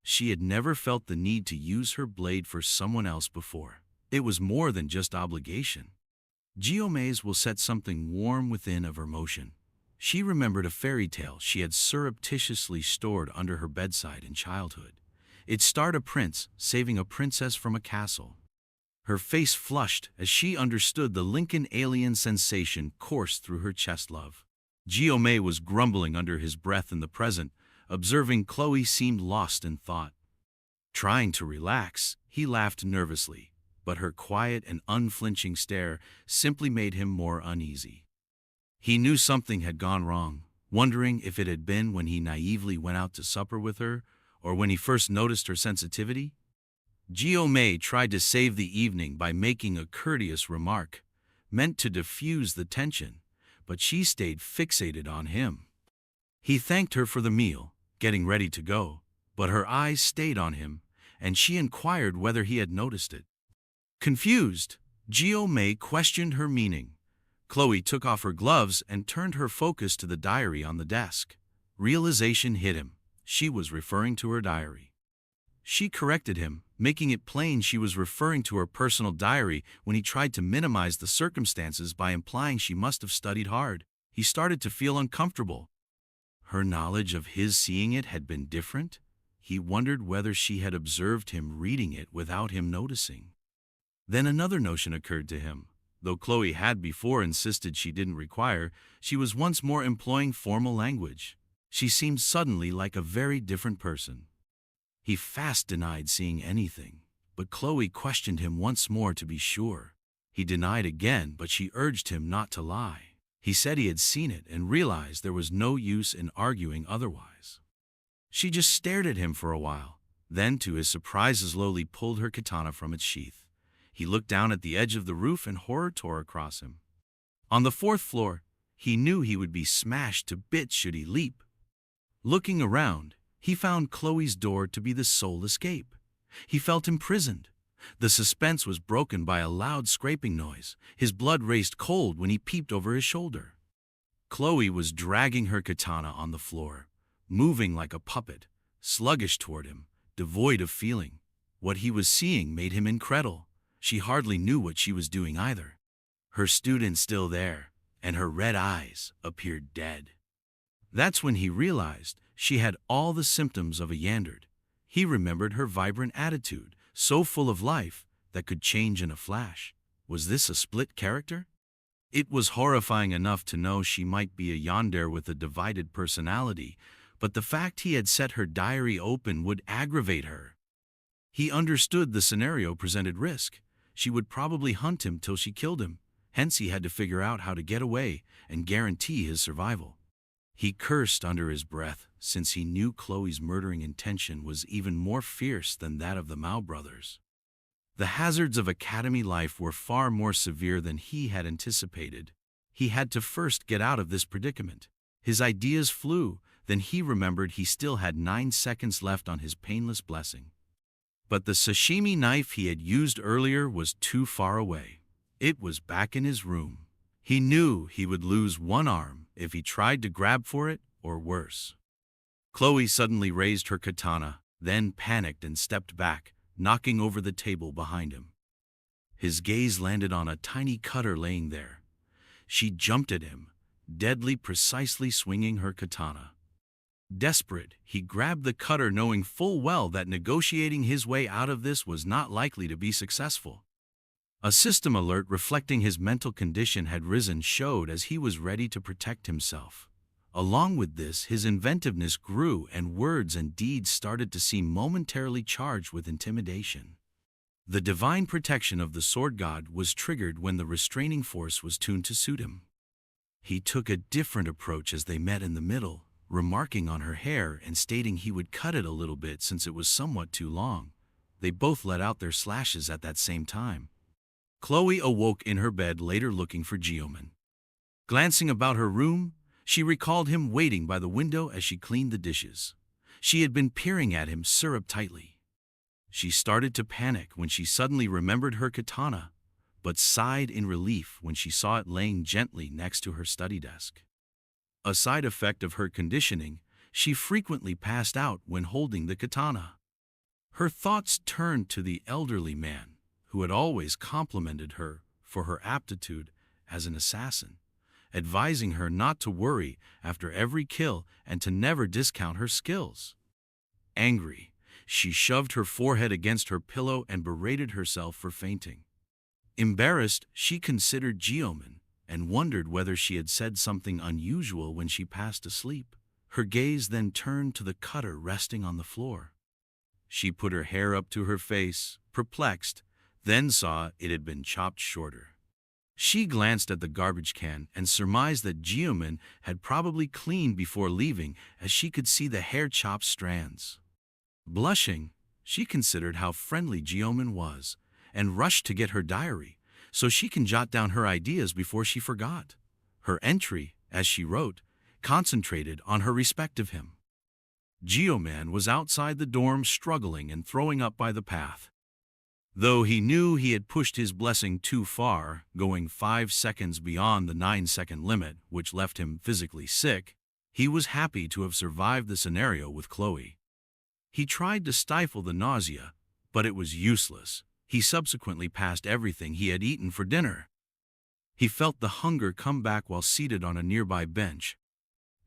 She had never felt the need to use her blade for someone else before. It was more than just obligation. Geomaze will set something warm within of her motion. She remembered a fairy tale she had surreptitiously stored under her bedside in childhood. It starred a prince saving a princess from a castle. Her face flushed as she understood the Lincoln alien sensation coursed through her chest love. Geomay was grumbling under his breath in the present, observing Chloe seemed lost in thought. Trying to relax, he laughed nervously, but her quiet and unflinching stare simply made him more uneasy. He knew something had gone wrong, wondering if it had been when he naively went out to supper with her, or when he first noticed her sensitivity. Geomay tried to save the evening by making a courteous remark, meant to diffuse the tension, but she stayed fixated on him. He thanked her for the meal, getting ready to go, but her eyes stayed on him, and she inquired whether he had noticed it. Confused, Geomay questioned her meaning. Chloe took off her gloves and turned her focus to the diary on the desk. Realization hit him. She was referring to her diary. She corrected him, making it plain she was referring to her personal diary when he tried to minimize the circumstances by implying she must have studied hard. He started to feel uncomfortable. Her knowledge of his seeing it had been different. He wondered whether she had observed him reading it without him noticing. Then another notion occurred to him. Though Chloe had before insisted she didn't require, she was once more employing formal language. She seemed suddenly like a very different person. He fast denied seeing anything, but Chloe questioned him once more to be sure. He denied again, but she urged him not to lie. He said he had seen it and realized there was no use in arguing otherwise. She just stared at him for a while, then to his surprise slowly pulled her katana from its sheath. He looked down at the edge of the roof and horror tore across him. On the 4th floor, he knew he would be smashed to bits should he leap. Looking around, he found Chloe's door to be the sole escape. He felt imprisoned. The suspense was broken by a loud scraping noise. His blood raced cold when he peeped over his shoulder. Chloe was dragging her katana on the floor, moving like a puppet, sluggish toward him, devoid of feeling. What he was seeing made him incredulous. She hardly knew what she was doing either. Her student still there, and her red eyes appeared dead. That's when he realized she had all the symptoms of a yandard. He remembered her vibrant attitude, so full of life, that could change in a flash. Was this a split character? It was horrifying enough to know she might be a yandere with a divided personality, but the fact he had set her diary open would aggravate her. He understood the scenario presented risk. She would probably hunt him till she killed him, hence he had to figure out how to get away and guarantee his survival. He cursed under his breath, since he knew Chloe's murdering intention was even more fierce than that of the Mao brothers. The hazards of academy life were far more severe than he had anticipated. He had to first get out of this predicament. His ideas flew, then he remembered he still had 9 seconds left on his painless blessing. But the sashimi knife he had used earlier was too far away. It was back in his room. He knew he would lose one arm if he tried to grab for it, or worse. Chloe suddenly raised her katana, then panicked and stepped back, knocking over the table behind him. His gaze landed on a tiny cutter laying there. She jumped at him, deadly precisely swinging her katana. Desperate, he grabbed the cutter knowing full well that negotiating his way out of this was not likely to be successful. A system alert reflecting his mental condition had risen showed as he was ready to protect himself. Along with this, his inventiveness grew and words and deeds started to seem momentarily charged with intimidation. The divine protection of the sword god was triggered when the restraining force was tuned to suit him. He took a different approach as they met in the middle, remarking on her hair and stating he would cut it a little bit since it was somewhat too long. They both let out their slashes at that same time. Chloe awoke in her bed later looking for Geoman. Glancing about her room, she recalled him waiting by the window as she cleaned the dishes. She had been peering at him surreptitiously. She started to panic when she suddenly remembered her katana, but sighed in relief when she saw it laying gently next to her study desk. A side effect of her conditioning, she frequently passed out when holding the katana. Her thoughts turned to the elderly man, who had always complimented her for her aptitude as an assassin, advising her not to worry after every kill and to never discount her skills. Angry, she shoved her forehead against her pillow and berated herself for fainting. Embarrassed, she considered Geoman and wondered whether she had said something unusual when she passed asleep. Her gaze then turned to the cutter resting on the floor. She put her hair up to her face, perplexed, then saw it had been chopped shorter. She glanced at the garbage can and surmised that Geoman had probably cleaned before leaving, as she could see the hair-chopped strands. Blushing, she considered how friendly Geoman was and rushed to get her diary so she can jot down her ideas before she forgot. Her entry, as she wrote, concentrated on her respect of him. Geoman was outside the dorm struggling and throwing up by the path. Though he knew he had pushed his blessing too far, going 5 seconds beyond the 9-second limit, which left him physically sick, he was happy to have survived the scenario with Chloe. He tried to stifle the nausea, but it was useless. He subsequently passed everything he had eaten for dinner. He felt the hunger come back while seated on a nearby bench.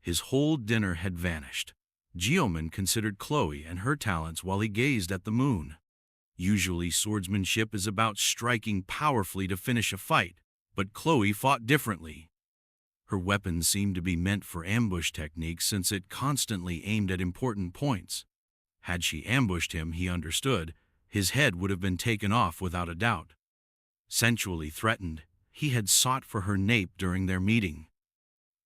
His whole dinner had vanished. Geoman considered Chloe and her talents while he gazed at the moon. Usually swordsmanship is about striking powerfully to finish a fight, but Chloe fought differently. Her weapon seemed to be meant for ambush techniques since it constantly aimed at important points. Had she ambushed him, he understood, his head would have been taken off without a doubt. Sensually threatened, he had sought for her nape during their meeting.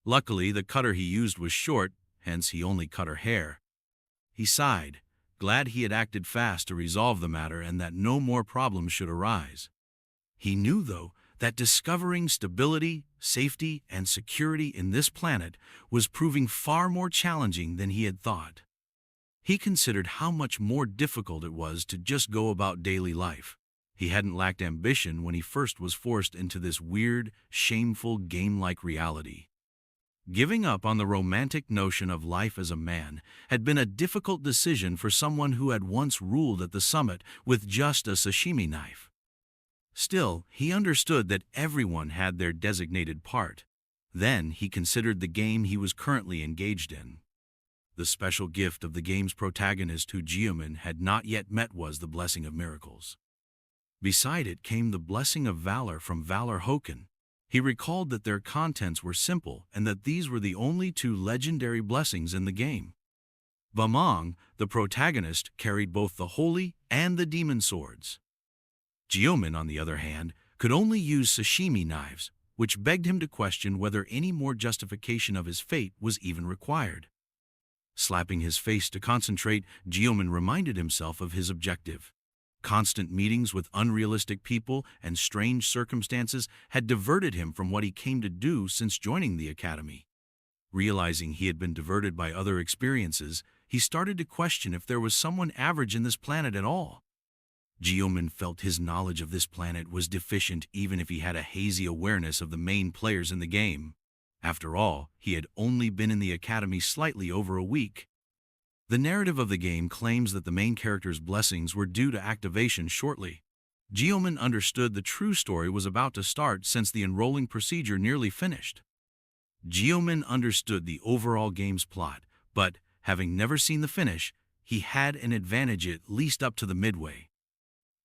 Luckily, the cutter he used was short, hence he only cut her hair. He sighed, glad he had acted fast to resolve the matter and that no more problems should arise. He knew, though, that discovering stability, safety, and security in this planet was proving far more challenging than he had thought. He considered how much more difficult it was to just go about daily life. He hadn't lacked ambition when he first was forced into this weird, shameful game-like reality. Giving up on the romantic notion of life as a man had been a difficult decision for someone who had once ruled at the summit with just a sashimi knife. Still, he understood that everyone had their designated part. Then he considered the game he was currently engaged in. The special gift of the game's protagonist who Geoman had not yet met was the Blessing of Miracles. Beside it came the Blessing of Valor from Valor Hoken. He recalled that their contents were simple and that these were the only 2 legendary blessings in the game. Bamong, the protagonist, carried both the holy and the demon swords. Geoman, on the other hand, could only use sashimi knives, which begged him to question whether any more justification of his fate was even required. Slapping his face to concentrate, Geoman reminded himself of his objective. Constant meetings with unrealistic people and strange circumstances had diverted him from what he came to do since joining the academy. Realizing he had been diverted by other experiences, he started to question if there was someone average in this planet at all. Geoman felt his knowledge of this planet was deficient even if he had a hazy awareness of the main players in the game. After all, he had only been in the academy slightly over a week. The narrative of the game claims that the main character's blessings were due to activation shortly. Geoman understood the true story was about to start since the enrolling procedure nearly finished. Geoman understood the overall game's plot, but, having never seen the finish, he had an advantage at least up to the midway.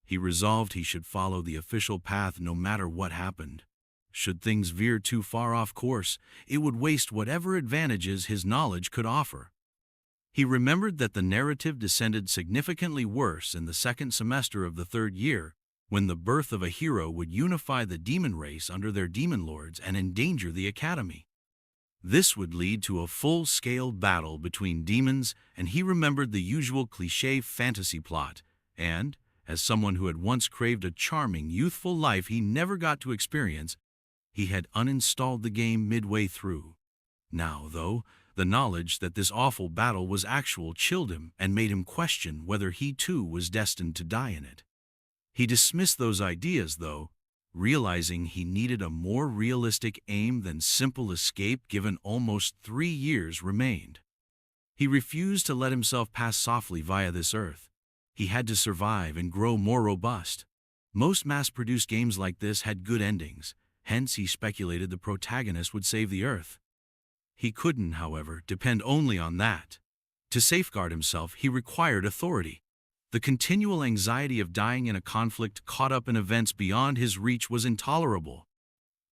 He resolved he should follow the official path no matter what happened. Should things veer too far off course, it would waste whatever advantages his knowledge could offer. He remembered that the narrative descended significantly worse in the second semester of the 3rd year, when the birth of a hero would unify the demon race under their demon lords and endanger the academy. This would lead to a full-scale battle between demons, and he remembered the usual cliché fantasy plot, and, as someone who had once craved a charming, youthful life he never got to experience, he had uninstalled the game midway through. Now, though, the knowledge that this awful battle was actual chilled him and made him question whether he too was destined to die in it. He dismissed those ideas, though, realizing he needed a more realistic aim than simple escape given almost 3 years remained. He refused to let himself pass softly via this earth. He had to survive and grow more robust. Most mass-produced games like this had good endings, hence he speculated the protagonist would save the earth. He couldn't, however, depend only on that. To safeguard himself, he required authority. The continual anxiety of dying in a conflict caught up in events beyond his reach was intolerable.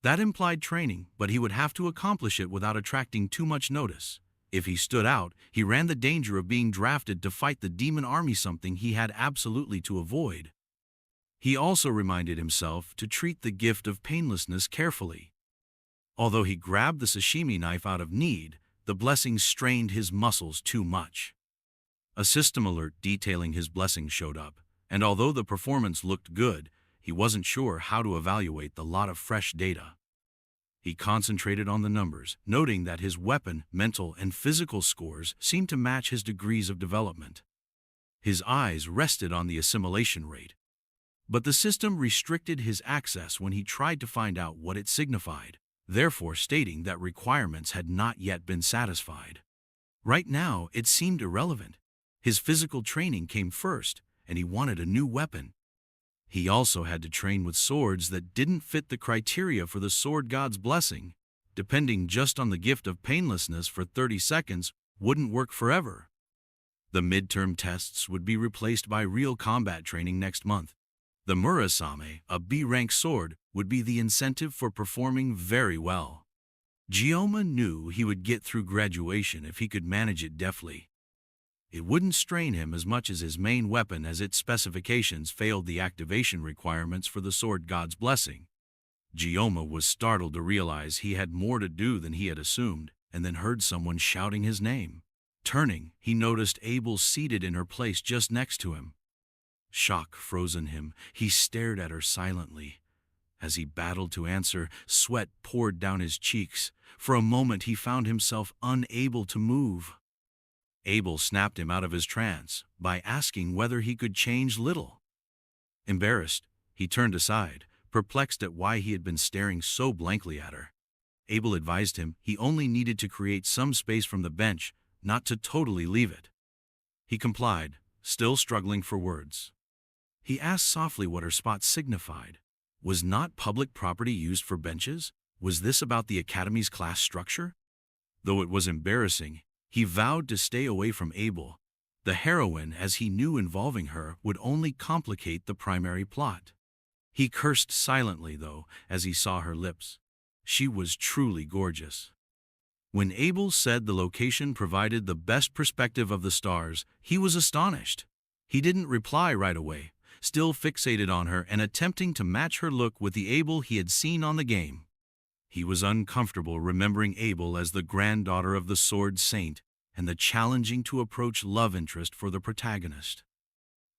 That implied training, but he would have to accomplish it without attracting too much notice. If he stood out, he ran the danger of being drafted to fight the demon army, something he had absolutely to avoid. He also reminded himself to treat the gift of painlessness carefully. Although he grabbed the sashimi knife out of need, the blessing strained his muscles too much. A system alert detailing his blessing showed up, and although the performance looked good, he wasn't sure how to evaluate the lot of fresh data. He concentrated on the numbers, noting that his weapon, mental, and physical scores seemed to match his degrees of development. His eyes rested on the assimilation rate. But the system restricted his access when he tried to find out what it signified, therefore stating that requirements had not yet been satisfied. Right now, it seemed irrelevant. His physical training came first, and he wanted a new weapon. He also had to train with swords that didn't fit the criteria for the sword god's blessing. Depending just on the gift of painlessness for 30 seconds wouldn't work forever. The midterm tests would be replaced by real combat training next month. The murasame, a B-rank sword, would be the incentive for performing very well. Gyoma knew he would get through graduation if he could manage it deftly. It wouldn't strain him as much as his main weapon, as its specifications failed the activation requirements for the sword god's blessing. Gyoma was startled to realize he had more to do than he had assumed, and then heard someone shouting his name. Turning, he noticed Abel seated in her place just next to him. Shock frozen him. He stared at her silently. As he battled to answer, sweat poured down his cheeks. For a moment he found himself unable to move. Abel snapped him out of his trance by asking whether he could change little. Embarrassed, he turned aside, perplexed at why he had been staring so blankly at her. Abel advised him he only needed to create some space from the bench, not to totally leave it. He complied, still struggling for words. He asked softly what her spot signified. Was not public property used for benches? Was this about the academy's class structure? Though it was embarrassing, he vowed to stay away from Abel. The heroine, as he knew involving her, would only complicate the primary plot. He cursed silently, though, as he saw her lips. She was truly gorgeous. When Abel said the location provided the best perspective of the stars, he was astonished. He didn't reply right away, still fixated on her and attempting to match her look with the Abel he had seen on the game. He was uncomfortable remembering Abel as the granddaughter of the Sword Saint and the challenging-to-approach love interest for the protagonist.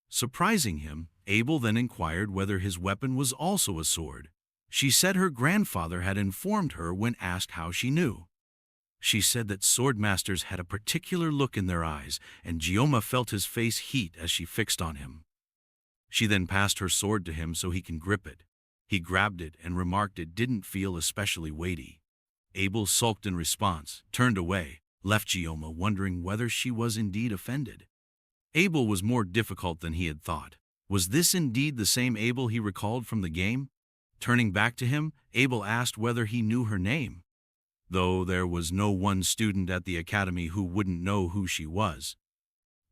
Surprising him, Abel then inquired whether his weapon was also a sword. She said her grandfather had informed her when asked how she knew. She said that swordmasters had a particular look in their eyes, and Gyoma felt his face heat as she fixed on him. She then passed her sword to him so he can grip it. He grabbed it and remarked it didn't feel especially weighty. Abel sulked in response, turned away, left Gyoma wondering whether she was indeed offended. Abel was more difficult than he had thought. Was this indeed the same Abel he recalled from the game? Turning back to him, Abel asked whether he knew her name. Though there was no one student at the academy who wouldn't know who she was.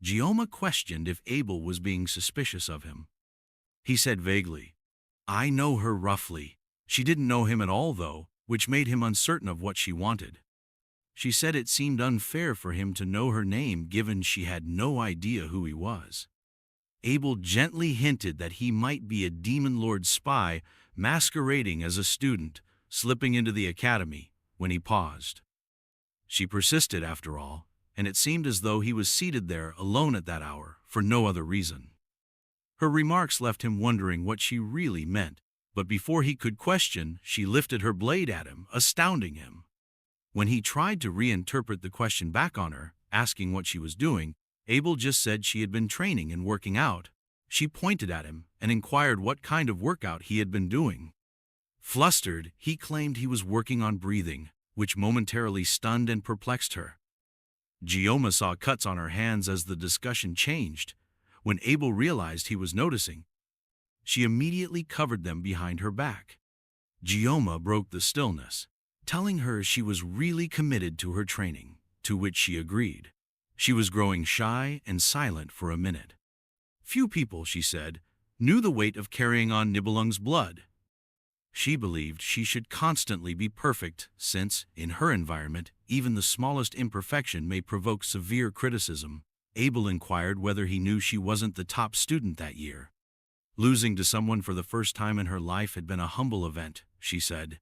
Gyoma questioned if Abel was being suspicious of him. He said vaguely, "I know her roughly." She didn't know him at all, though, which made him uncertain of what she wanted. She said it seemed unfair for him to know her name given she had no idea who he was. Abel gently hinted that he might be a demon lord spy masquerading as a student, slipping into the academy, when he paused. She persisted after all, and it seemed as though he was seated there alone at that hour for no other reason. Her remarks left him wondering what she really meant, but before he could question, she lifted her blade at him, astounding him. When he tried to reinterpret the question back on her, asking what she was doing, Abel just said she had been training and working out. She pointed at him and inquired what kind of workout he had been doing. Flustered, he claimed he was working on breathing, which momentarily stunned and perplexed her. Gioma saw cuts on her hands as the discussion changed. When Abel realized he was noticing, she immediately covered them behind her back. Gioma broke the stillness, telling her she was really committed to her training, to which she agreed. She was growing shy and silent for a minute. Few people, she said, knew the weight of carrying on Nibelung's blood. She believed she should constantly be perfect since, in her environment, even the smallest imperfection may provoke severe criticism. Abel inquired whether he knew she wasn't the top student that year. Losing to someone for the first time in her life had been a humble event, she said.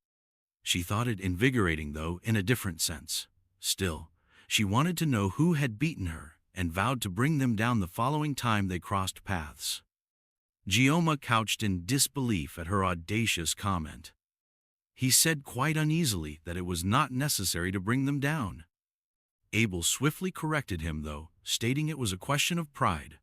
She thought it invigorating, though, in a different sense. Still, she wanted to know who had beaten her and vowed to bring them down the following time they crossed paths. Gioma couched in disbelief at her audacious comment. He said quite uneasily that it was not necessary to bring them down. Abel swiftly corrected him, though, stating it was a question of pride.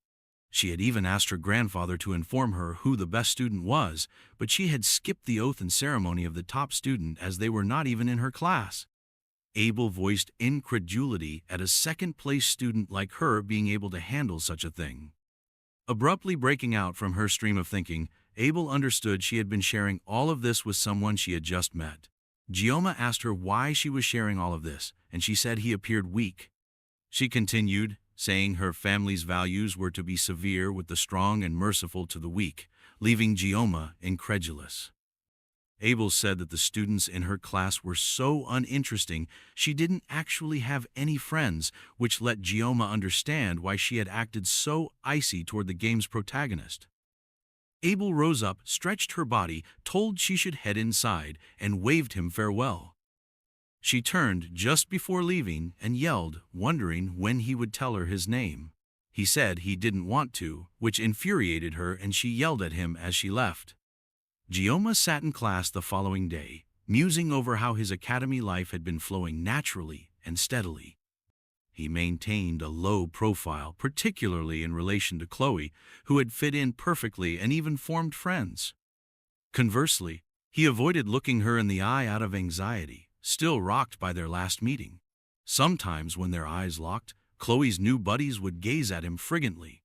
She had even asked her grandfather to inform her who the best student was, but she had skipped the oath and ceremony of the top student as they were not even in her class. Abel voiced incredulity at a second-place student like her being able to handle such a thing. Abruptly breaking out from her stream of thinking, Abel understood she had been sharing all of this with someone she had just met. Gioma asked her why she was sharing all of this, and she said he appeared weak. She continued, saying her family's values were to be severe with the strong and merciful to the weak, leaving Gioma incredulous. Abel said that the students in her class were so uninteresting she didn't actually have any friends, which let Gioma understand why she had acted so icy toward the game's protagonist. Abel rose up, stretched her body, told she should head inside, and waved him farewell. She turned just before leaving and yelled, wondering when he would tell her his name. He said he didn't want to, which infuriated her, and she yelled at him as she left. Gioma sat in class the following day, musing over how his academy life had been flowing naturally and steadily. He maintained a low profile, particularly in relation to Chloe, who had fit in perfectly and even formed friends. Conversely, he avoided looking her in the eye out of anxiety, still rocked by their last meeting. Sometimes when their eyes locked, Chloe's new buddies would gaze at him frigantly.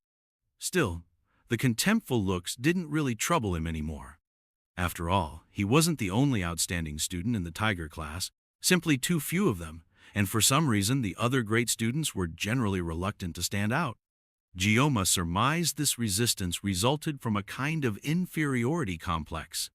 Still, the contemptful looks didn't really trouble him anymore. After all, he wasn't the only outstanding student in the Tiger class, simply too few of them, and for some reason the other great students were generally reluctant to stand out. Gioma surmised this resistance resulted from a kind of inferiority complex.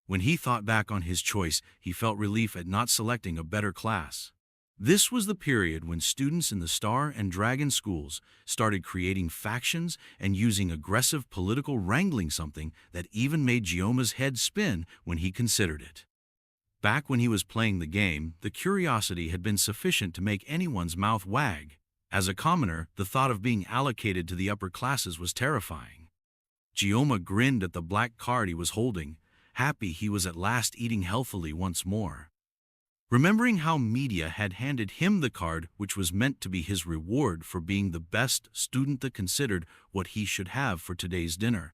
When he thought back on his choice, he felt relief at not selecting a better class. This was the period when students in the Star and Dragon schools started creating factions and using aggressive political wrangling, something that even made Gioma's head spin when he considered it. Back when he was playing the game, the curiosity had been sufficient to make anyone's mouth wag. As a commoner, the thought of being allocated to the upper classes was terrifying. Gioma grinned at the black card he was holding, happy he was at last eating healthily once more. Remembering how media had handed him the card which was meant to be his reward for being the best student, that considered what he should have for today's dinner.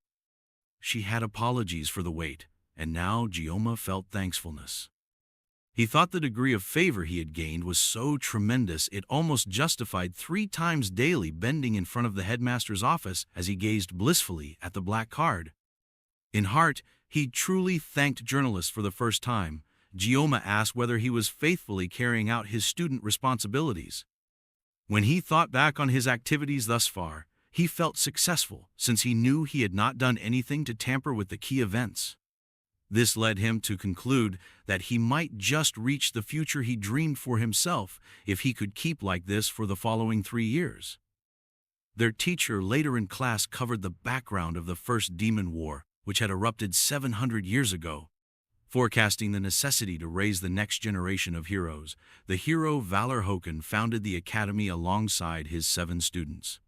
She had apologies for the wait, and now Gioma felt thankfulness. He thought the degree of favor he had gained was so tremendous it almost justified 3 times daily bending in front of the headmaster's office as he gazed blissfully at the black card. In heart, he truly thanked journalists for the first time. Gioma asked whether he was faithfully carrying out his student responsibilities. When he thought back on his activities thus far, he felt successful since he knew he had not done anything to tamper with the key events. This led him to conclude that he might just reach the future he dreamed for himself if he could keep like this for the following 3 years. Their teacher later in class covered the background of the First Demon War, which had erupted 700 years ago. Forecasting the necessity to raise the next generation of heroes, the hero Valorhoken founded the academy alongside his 7 students.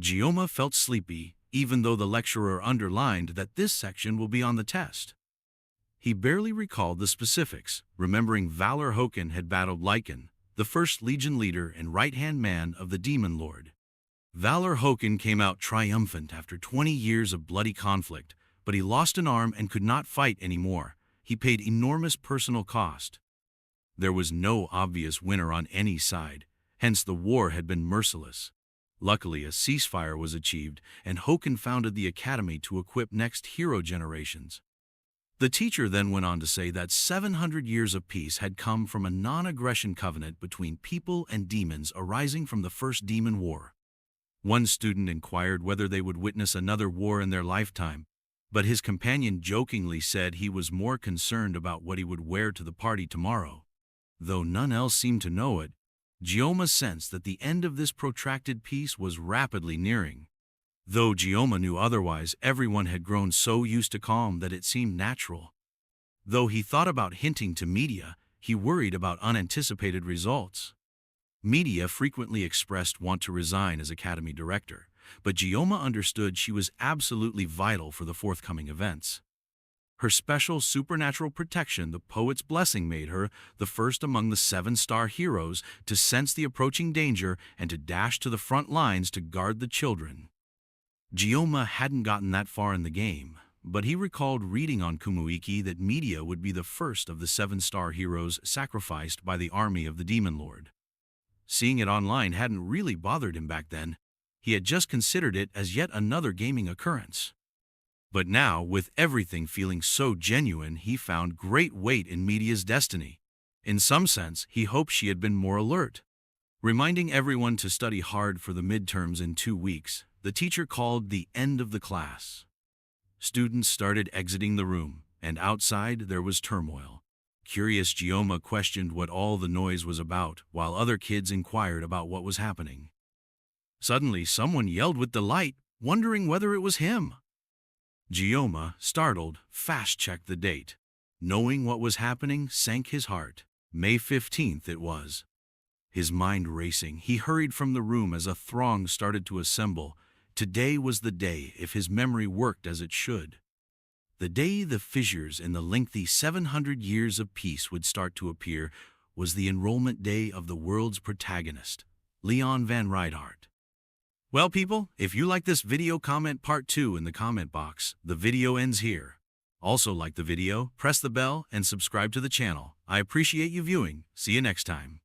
Gioma felt sleepy, even though the lecturer underlined that this section will be on the test. He barely recalled the specifics, remembering Valorhoken had battled Lycan, the first Legion leader and right-hand man of the Demon Lord. Valorhoken came out triumphant after 20 years of bloody conflict, but he lost an arm and could not fight anymore. he paid enormous personal cost. There was no obvious winner on any side, hence the war had been merciless. Luckily, a ceasefire was achieved, and Hoken founded the academy to equip next hero generations. The teacher then went on to say that 700 years of peace had come from a non-aggression covenant between people and demons arising from the First Demon War. One student inquired whether they would witness another war in their lifetime, but his companion jokingly said he was more concerned about what he would wear to the party tomorrow. Though none else seemed to know it, Gyoma sensed that the end of this protracted peace was rapidly nearing. Though Gyoma knew otherwise, everyone had grown so used to calm that it seemed natural. Though he thought about hinting to media, he worried about unanticipated results. Media frequently expressed want to resign as academy director, but Gyoma understood she was absolutely vital for the forthcoming events. Her special supernatural protection, the poet's blessing, made her the first among the 7-star heroes to sense the approaching danger and to dash to the front lines to guard the children. Gyoma hadn't gotten that far in the game, but he recalled reading on Kumuiki that media would be the first of the 7-star heroes sacrificed by the army of the Demon Lord. Seeing it online hadn't really bothered him back then. He had just considered it as yet another gaming occurrence. But now, with everything feeling so genuine, he found great weight in media's destiny. In some sense, he hoped she had been more alert. Reminding everyone to study hard for the midterms in 2 weeks, the teacher called the end of the class. Students started exiting the room, and outside there was turmoil. Curious Gyoma questioned what all the noise was about, while other kids inquired about what was happening. Suddenly, someone yelled with delight, wondering whether it was him. Gyoma, startled, fast-checked the date. Knowing what was happening sank his heart. May 15th it was. His mind racing, he hurried from the room as a throng started to assemble. Today was the day, if his memory worked as it should. The day the fissures in the lengthy 700 years of peace would start to appear was the enrollment day of the world's protagonist, Leon Van Rydhart. Well, people, if you like this video, comment part 2 in the comment box. The video ends here. Also like the video, press the bell, and subscribe to the channel. I appreciate you viewing. See you next time.